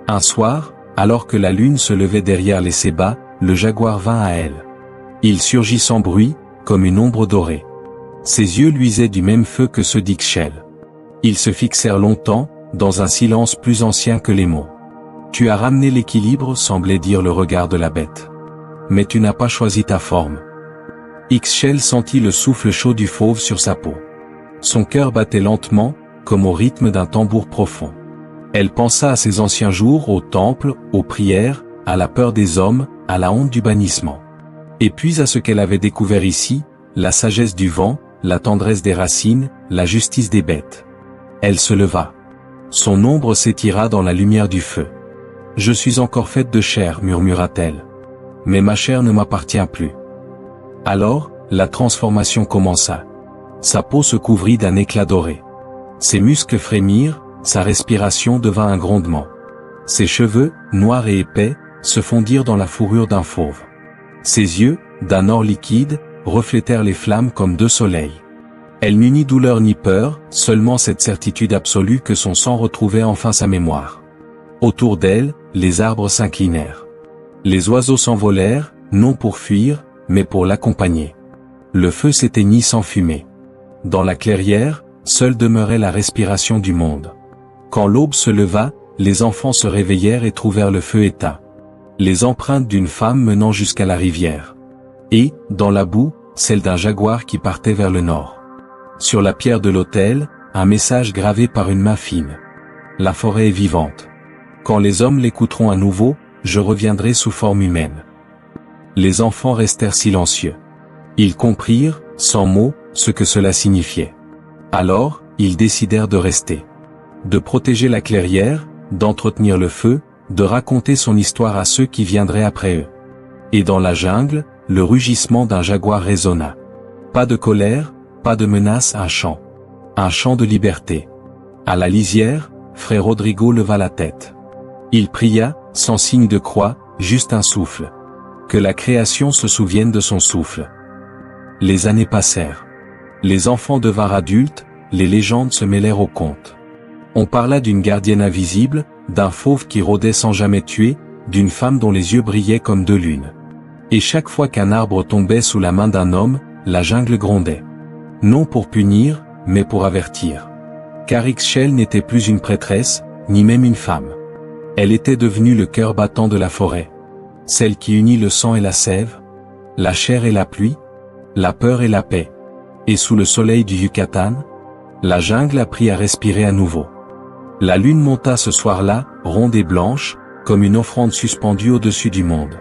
Speaker 1: Un soir, alors que la lune se levait derrière les sébats, le jaguar vint à elle. Il surgit sans bruit, comme une ombre dorée. Ses yeux luisaient du même feu que ceux d'Ixchel. Ils se fixèrent longtemps, dans un silence plus ancien que les mots. « Tu as ramené l'équilibre » semblait dire le regard de la bête. « Mais tu n'as pas choisi ta forme. » Ixchel sentit le souffle chaud du fauve sur sa peau. Son cœur battait lentement, comme au rythme d'un tambour profond. Elle pensa à ses anciens jours, au temple, aux prières, à la peur des hommes, à la honte du bannissement. Et puis à ce qu'elle avait découvert ici, la sagesse du vent, la tendresse des racines, la justice des bêtes. Elle se leva. Son ombre s'étira dans la lumière du feu. « Je suis encore faite de chair, murmura-t-elle. Mais ma chair ne m'appartient plus. » Alors, la transformation commença. Sa peau se couvrit d'un éclat doré. Ses muscles frémirent, sa respiration devint un grondement. Ses cheveux, noirs et épais, se fondirent dans la fourrure d'un fauve. Ses yeux, d'un or liquide, reflétèrent les flammes comme deux soleils. Elle n'eut ni douleur ni peur, seulement cette certitude absolue que son sang retrouvait enfin sa mémoire. Autour d'elle, les arbres s'inclinèrent. Les oiseaux s'envolèrent, non pour fuir, mais pour l'accompagner. Le feu s'éteignit sans fumée. Dans la clairière, seule demeurait la respiration du monde. Quand l'aube se leva, les enfants se réveillèrent et trouvèrent le feu éteint. Les empreintes d'une femme menant jusqu'à la rivière. Et, dans la boue, celle d'un jaguar qui partait vers le nord. Sur la pierre de l'autel, un message gravé par une main fine. La forêt est vivante. Quand les hommes l'écouteront à nouveau, je reviendrai sous forme humaine. Les enfants restèrent silencieux. Ils comprirent, sans mots, ce que cela signifiait. Alors, ils décidèrent de rester. De protéger la clairière, d'entretenir le feu, de raconter son histoire à ceux qui viendraient après eux. Et dans la jungle, le rugissement d'un jaguar résonna. Pas de colère, pas de menace, un chant. Un chant de liberté. À la lisière, frère Rodrigo leva la tête. Il pria, sans signe de croix, juste un souffle. Que la création se souvienne de son souffle. Les années passèrent. Les enfants devinrent adultes, les légendes se mêlèrent au conte. On parla d'une gardienne invisible, d'un fauve qui rôdait sans jamais tuer, d'une femme dont les yeux brillaient comme deux lunes. Et chaque fois qu'un arbre tombait sous la main d'un homme, la jungle grondait. Non pour punir, mais pour avertir. Car Ixchel n'était plus une prêtresse, ni même une femme. Elle était devenue le cœur battant de la forêt. Celle qui unit le sang et la sève, la chair et la pluie, la peur et la paix. Et sous le soleil du Yucatan, la jungle apprit à respirer à nouveau. La lune monta ce soir-là, ronde et blanche, comme une offrande suspendue au-dessus du monde.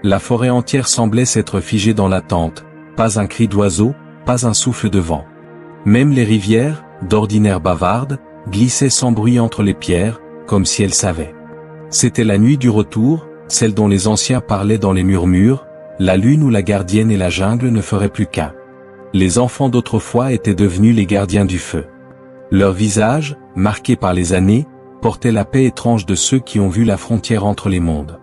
Speaker 1: La forêt entière semblait s'être figée dans l'attente, pas un cri d'oiseau, pas un souffle de vent. Même les rivières, d'ordinaire bavardes, glissaient sans bruit entre les pierres, comme si elles savaient. C'était la nuit du retour, celle dont les anciens parlaient dans les murmures, la lune où la gardienne et la jungle ne feraient plus qu'un. Les enfants d'autrefois étaient devenus les gardiens du feu. Leurs visages, marqués par les années, portaient la paix étrange de ceux qui ont vu la frontière entre les mondes.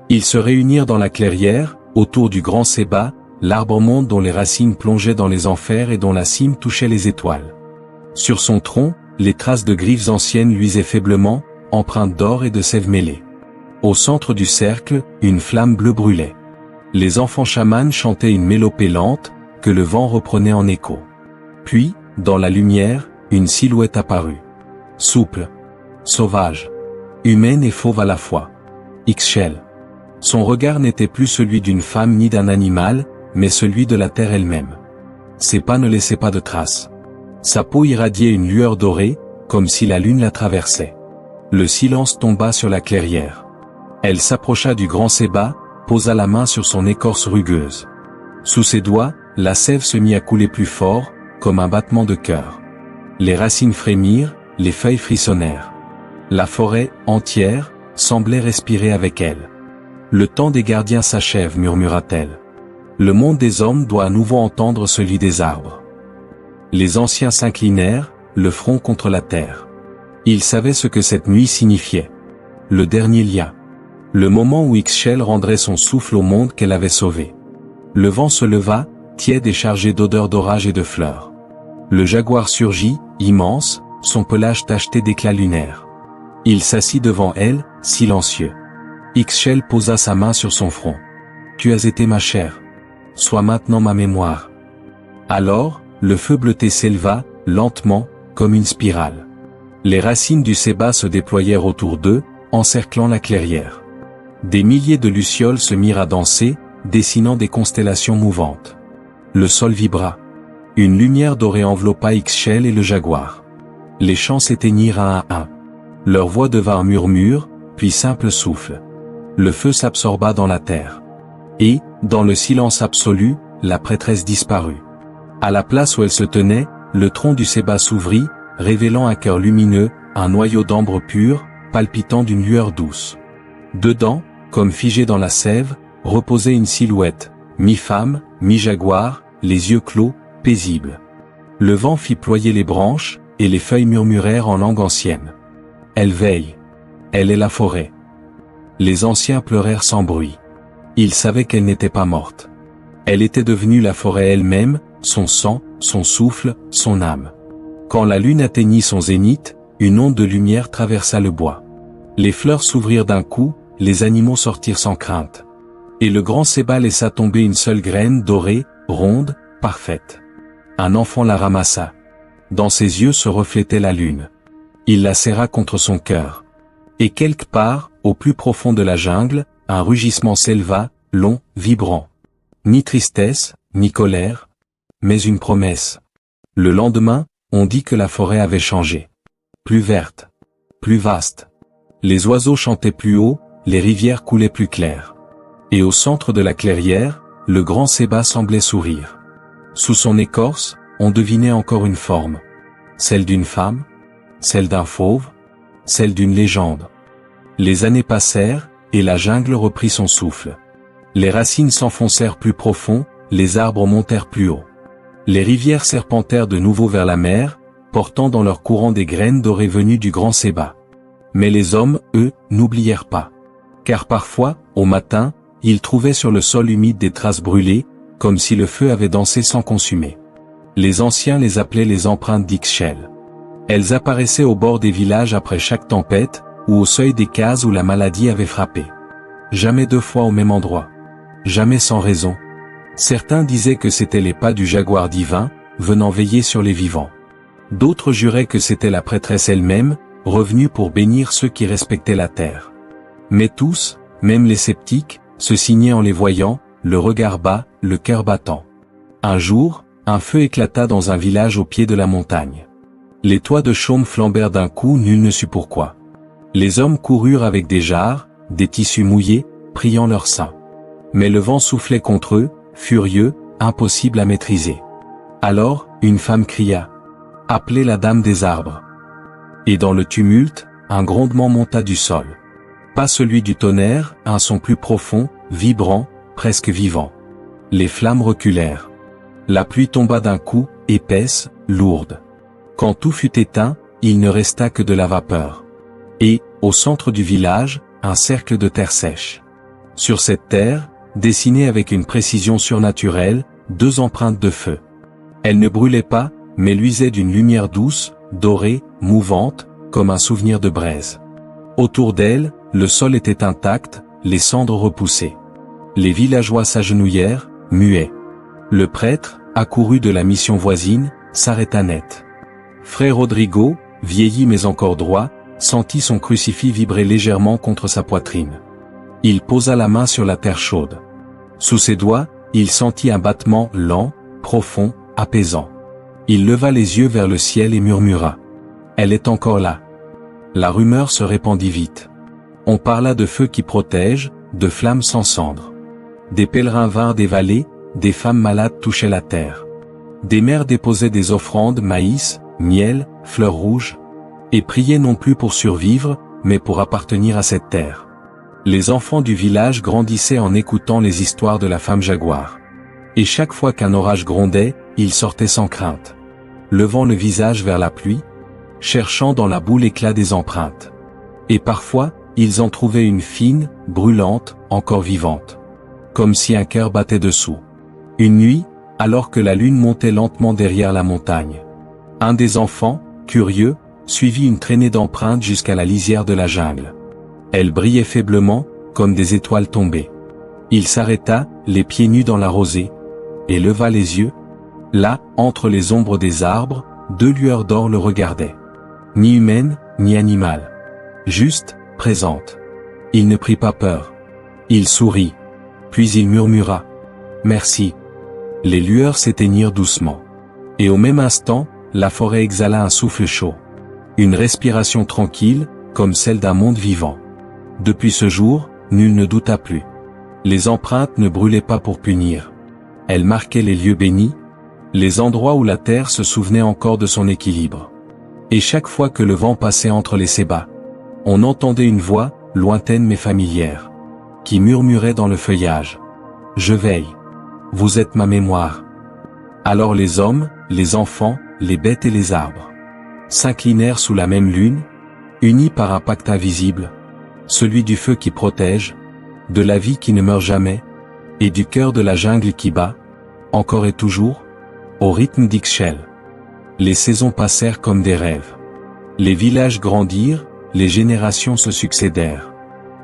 Speaker 1: Ils se réunirent dans la clairière, autour du grand Séba, l'arbre-monde dont les racines plongeaient dans les enfers et dont la cime touchait les étoiles. Sur son tronc, les traces de griffes anciennes luisaient faiblement, empreintes d'or et de sève mêlée. Au centre du cercle, une flamme bleue brûlait. Les enfants chamans chantaient une mélopée lente, que le vent reprenait en écho. Puis, dans la lumière, une silhouette apparut. Souple, sauvage, humaine et fauve à la fois. Ixchel. Son regard n'était plus celui d'une femme ni d'un animal, mais celui de la terre elle-même. Ses pas ne laissaient pas de traces. Sa peau irradiait une lueur dorée, comme si la lune la traversait. Le silence tomba sur la clairière. Elle s'approcha du grand Séba, posa la main sur son écorce rugueuse. Sous ses doigts, la sève se mit à couler plus fort, comme un battement de cœur. Les racines frémirent, les feuilles frissonnèrent. La forêt, entière, semblait respirer avec elle. Le temps des gardiens s'achève, murmura-t-elle. Le monde des hommes doit à nouveau entendre celui des arbres. Les anciens s'inclinèrent, le front contre la terre. Ils savaient ce que cette nuit signifiait. Le dernier lien. Le moment où Ixchel rendrait son souffle au monde qu'elle avait sauvé. Le vent se leva, tiède et chargé d'odeurs d'orage et de fleurs. Le jaguar surgit, immense, son pelage tacheté d'éclats lunaires. Il s'assit devant elle, silencieux. Ixchel posa sa main sur son front. « Tu as été ma chair. Sois maintenant ma mémoire. » Alors, le feu bleuté s'éleva, lentement, comme une spirale. Les racines du Séba se déployèrent autour d'eux, encerclant la clairière. Des milliers de lucioles se mirent à danser, dessinant des constellations mouvantes. Le sol vibra. Une lumière dorée enveloppa Ixchel et le jaguar. Les chants s'éteignirent un à un. Leur voix devint murmure, puis simple souffle. Le feu s'absorba dans la terre. Et, dans le silence absolu, la prêtresse disparut. À la place où elle se tenait, le tronc du sébat s'ouvrit, révélant un cœur lumineux, un noyau d'ambre pur, palpitant d'une lueur douce. Dedans, comme figé dans la sève, reposait une silhouette, mi-femme, mi-jaguar, les yeux clos, paisible. Le vent fit ployer les branches, et les feuilles murmurèrent en langue ancienne. Elle veille. Elle est la forêt. Les anciens pleurèrent sans bruit. Ils savaient qu'elle n'était pas morte. Elle était devenue la forêt elle-même, son sang, son souffle, son âme. Quand la lune atteignit son zénith, une onde de lumière traversa le bois. Les fleurs s'ouvrirent d'un coup, les animaux sortirent sans crainte. Et le grand sébat laissa tomber une seule graine dorée, ronde, parfaite. Un enfant la ramassa. Dans ses yeux se reflétait la lune. Il la serra contre son cœur. Et quelque part, au plus profond de la jungle, un rugissement s'éleva, long, vibrant. Ni tristesse, ni colère, mais une promesse. Le lendemain, on dit que la forêt avait changé. Plus verte. Plus vaste. Les oiseaux chantaient plus haut, les rivières coulaient plus claires. Et au centre de la clairière, le grand sébat semblait sourire. Sous son écorce, on devinait encore une forme. Celle d'une femme, celle d'un fauve, celle d'une légende. Les années passèrent, et la jungle reprit son souffle. Les racines s'enfoncèrent plus profond, les arbres montèrent plus haut. Les rivières serpentèrent de nouveau vers la mer, portant dans leur courant des graines dorées venues du grand sébat. Mais les hommes, eux, n'oublièrent pas. Car parfois, au matin, ils trouvaient sur le sol humide des traces brûlées, comme si le feu avait dansé sans consumer. Les anciens les appelaient les empreintes d'Ixchel. Elles apparaissaient au bord des villages après chaque tempête, ou au seuil des cases où la maladie avait frappé. Jamais deux fois au même endroit. Jamais sans raison. Certains disaient que c'étaient les pas du jaguar divin, venant veiller sur les vivants. D'autres juraient que c'était la prêtresse elle-même, revenue pour bénir ceux qui respectaient la terre. Mais tous, même les sceptiques, se signaient en les voyant, le regard bas, le cœur battant. Un jour, un feu éclata dans un village au pied de la montagne. Les toits de chaume flambèrent d'un coup, nul ne sut pourquoi. Les hommes coururent avec des jarres, des tissus mouillés, priant leur saint. Mais le vent soufflait contre eux, furieux, impossible à maîtriser. Alors, une femme cria « Appelez la dame des arbres !» Et dans le tumulte, un grondement monta du sol. Pas celui du tonnerre, un son plus profond, vibrant, presque vivant. Les flammes reculèrent. La pluie tomba d'un coup, épaisse, lourde. Quand tout fut éteint, il ne resta que de la vapeur. Et, au centre du village, un cercle de terre sèche. Sur cette terre, dessinées avec une précision surnaturelle, deux empreintes de feu. Elles ne brûlaient pas, mais luisaient d'une lumière douce, dorée, mouvante, comme un souvenir de braise. Autour d'elles, le sol était intact, les cendres repoussées. Les villageois s'agenouillèrent, muets. Le prêtre, accouru de la mission voisine, s'arrêta net. Frère Rodrigo, vieilli mais encore droit, sentit son crucifix vibrer légèrement contre sa poitrine. Il posa la main sur la terre chaude. Sous ses doigts, il sentit un battement lent, profond, apaisant. Il leva les yeux vers le ciel et murmura. « Elle est encore là. » La rumeur se répandit vite. On parla de feux qui protègent, de flammes sans cendres. Des pèlerins vinrent des vallées, des femmes malades touchaient la terre. Des mères déposaient des offrandes, maïs, miel, fleurs rouges, et priaient non plus pour survivre, mais pour appartenir à cette terre. Les enfants du village grandissaient en écoutant les histoires de la femme jaguar. Et chaque fois qu'un orage grondait, ils sortaient sans crainte, levant le visage vers la pluie, cherchant dans la boue l'éclat des empreintes. Et parfois, ils en trouvaient une fine, brûlante, encore vivante. Comme si un cœur battait dessous. Une nuit, alors que la lune montait lentement derrière la montagne. Un des enfants, curieux, suivit une traînée d'empreintes jusqu'à la lisière de la jungle. Elles brillaient faiblement, comme des étoiles tombées. Il s'arrêta, les pieds nus dans la rosée, et leva les yeux. Là, entre les ombres des arbres, deux lueurs d'or le regardaient. Ni humaine, ni animale. Juste, présente. Il ne prit pas peur. Il sourit. Puis il murmura. « Merci ». Les lueurs s'éteignirent doucement. Et au même instant, la forêt exhala un souffle chaud. Une respiration tranquille, comme celle d'un monde vivant. Depuis ce jour, nul ne douta plus. Les empreintes ne brûlaient pas pour punir. Elles marquaient les lieux bénis, les endroits où la terre se souvenait encore de son équilibre. Et chaque fois que le vent passait entre les sébats, on entendait une voix, lointaine mais familière, qui murmurait dans le feuillage. « Je veille. Vous êtes ma mémoire. » Alors les hommes, les enfants, les bêtes et les arbres s'inclinèrent sous la même lune, unis par un pacte invisible, celui du feu qui protège, de la vie qui ne meurt jamais, et du cœur de la jungle qui bat, encore et toujours, au rythme d'Ixchel. Les saisons passèrent comme des rêves. Les villages grandirent, les générations se succédèrent.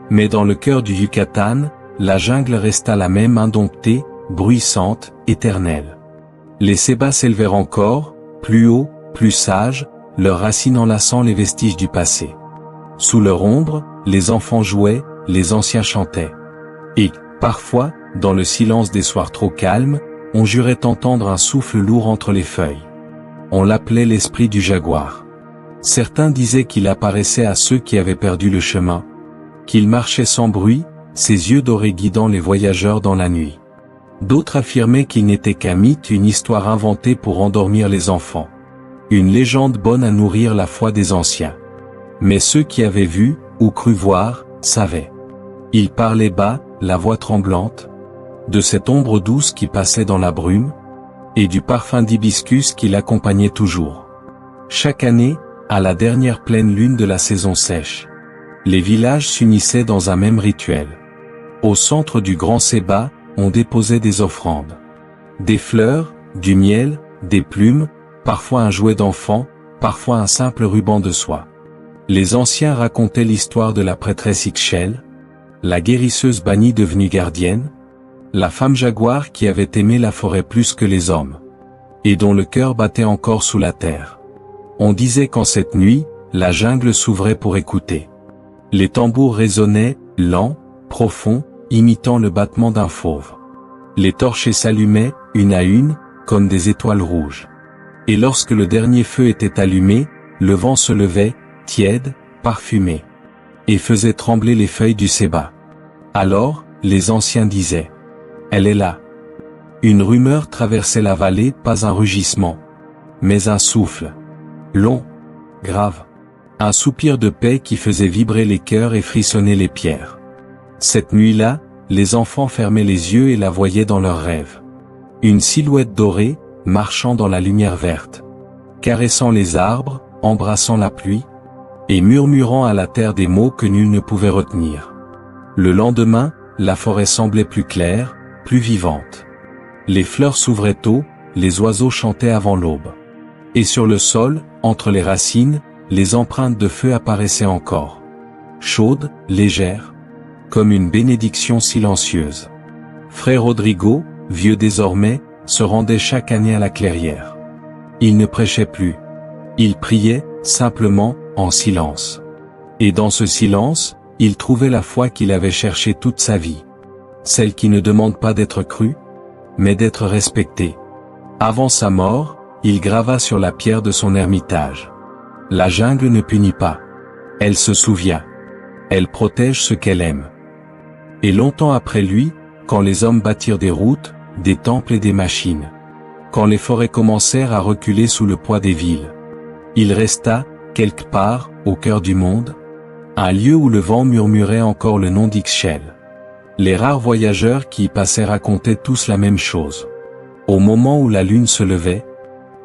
Speaker 1: Mais dans le cœur du Yucatan, la jungle resta la même indomptée, bruissante, éternelle. Les sébats s'élevèrent encore, plus haut, plus sages, leurs racines enlaçant les vestiges du passé. Sous leur ombre, les enfants jouaient, les anciens chantaient. Et, parfois, dans le silence des soirs trop calmes, on jurait entendre un souffle lourd entre les feuilles. On l'appelait l'esprit du jaguar. Certains disaient qu'il apparaissait à ceux qui avaient perdu le chemin, qu'il marchait sans bruit, ses yeux dorés guidant les voyageurs dans la nuit. D'autres affirmaient qu'il n'était qu'un mythe, une histoire inventée pour endormir les enfants. Une légende bonne à nourrir la foi des anciens. Mais ceux qui avaient vu, ou cru voir, savaient. Il parlait bas, la voix tremblante, de cette ombre douce qui passait dans la brume, et du parfum d'hibiscus qui l'accompagnait toujours. Chaque année, à la dernière pleine lune de la saison sèche, les villages s'unissaient dans un même rituel. Au centre du grand sébat, on déposait des offrandes. Des fleurs, du miel, des plumes, parfois un jouet d'enfant, parfois un simple ruban de soie. Les anciens racontaient l'histoire de la prêtresse Ixchel, la guérisseuse bannie devenue gardienne, la femme jaguar qui avait aimé la forêt plus que les hommes, et dont le cœur battait encore sous la terre. On disait qu'en cette nuit, la jungle s'ouvrait pour écouter. Les tambours résonnaient, lents, profonds, imitant le battement d'un fauve. Les torchers s'allumaient, une à une, comme des étoiles rouges. Et lorsque le dernier feu était allumé, le vent se levait, tiède, parfumé, et faisait trembler les feuilles du sébat. Alors, les anciens disaient: « Elle est là. » Une rumeur traversait la vallée, pas un rugissement, mais un souffle. Long, grave. Un soupir de paix qui faisait vibrer les cœurs et frissonner les pierres. Cette nuit-là, les enfants fermaient les yeux et la voyaient dans leurs rêves. Une silhouette dorée, marchant dans la lumière verte, caressant les arbres, embrassant la pluie, et murmurant à la terre des mots que nul ne pouvait retenir. Le lendemain, la forêt semblait plus claire, plus vivante. Les fleurs s'ouvraient tôt, les oiseaux chantaient avant l'aube. Et sur le sol, entre les racines, les empreintes de feu apparaissaient encore. Chaudes, légères, comme une bénédiction silencieuse. Frère Rodrigo, vieux désormais, se rendait chaque année à la clairière. Il ne prêchait plus. Il priait, simplement, en silence. Et dans ce silence, il trouvait la foi qu'il avait cherchée toute sa vie. Celle qui ne demande pas d'être crue, mais d'être respectée. Avant sa mort, il grava sur la pierre de son ermitage: « La jungle ne punit pas. Elle se souvient. Elle protège ce qu'elle aime. » Et longtemps après lui, quand les hommes bâtirent des routes, des temples et des machines, quand les forêts commencèrent à reculer sous le poids des villes, il resta, quelque part, au cœur du monde, un lieu où le vent murmurait encore le nom d'Ixchel. Les rares voyageurs qui y passaient racontaient tous la même chose. Au moment où la lune se levait,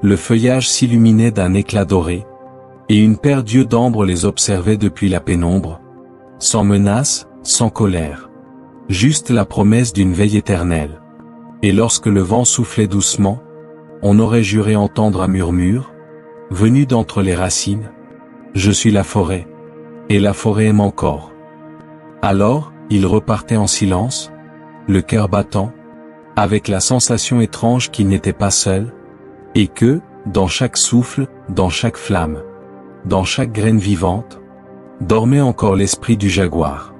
Speaker 1: le feuillage s'illuminait d'un éclat doré, et une paire d'yeux d'ambre les observait depuis la pénombre, sans menace, sans colère. Juste la promesse d'une veille éternelle. Et lorsque le vent soufflait doucement, on aurait juré entendre un murmure, venu d'entre les racines: « Je suis la forêt, et la forêt aime encore. » Alors, il repartait en silence, le cœur battant, avec la sensation étrange qu'il n'était pas seul, et que, dans chaque souffle, dans chaque flamme, dans chaque graine vivante, dormait encore l'esprit du jaguar.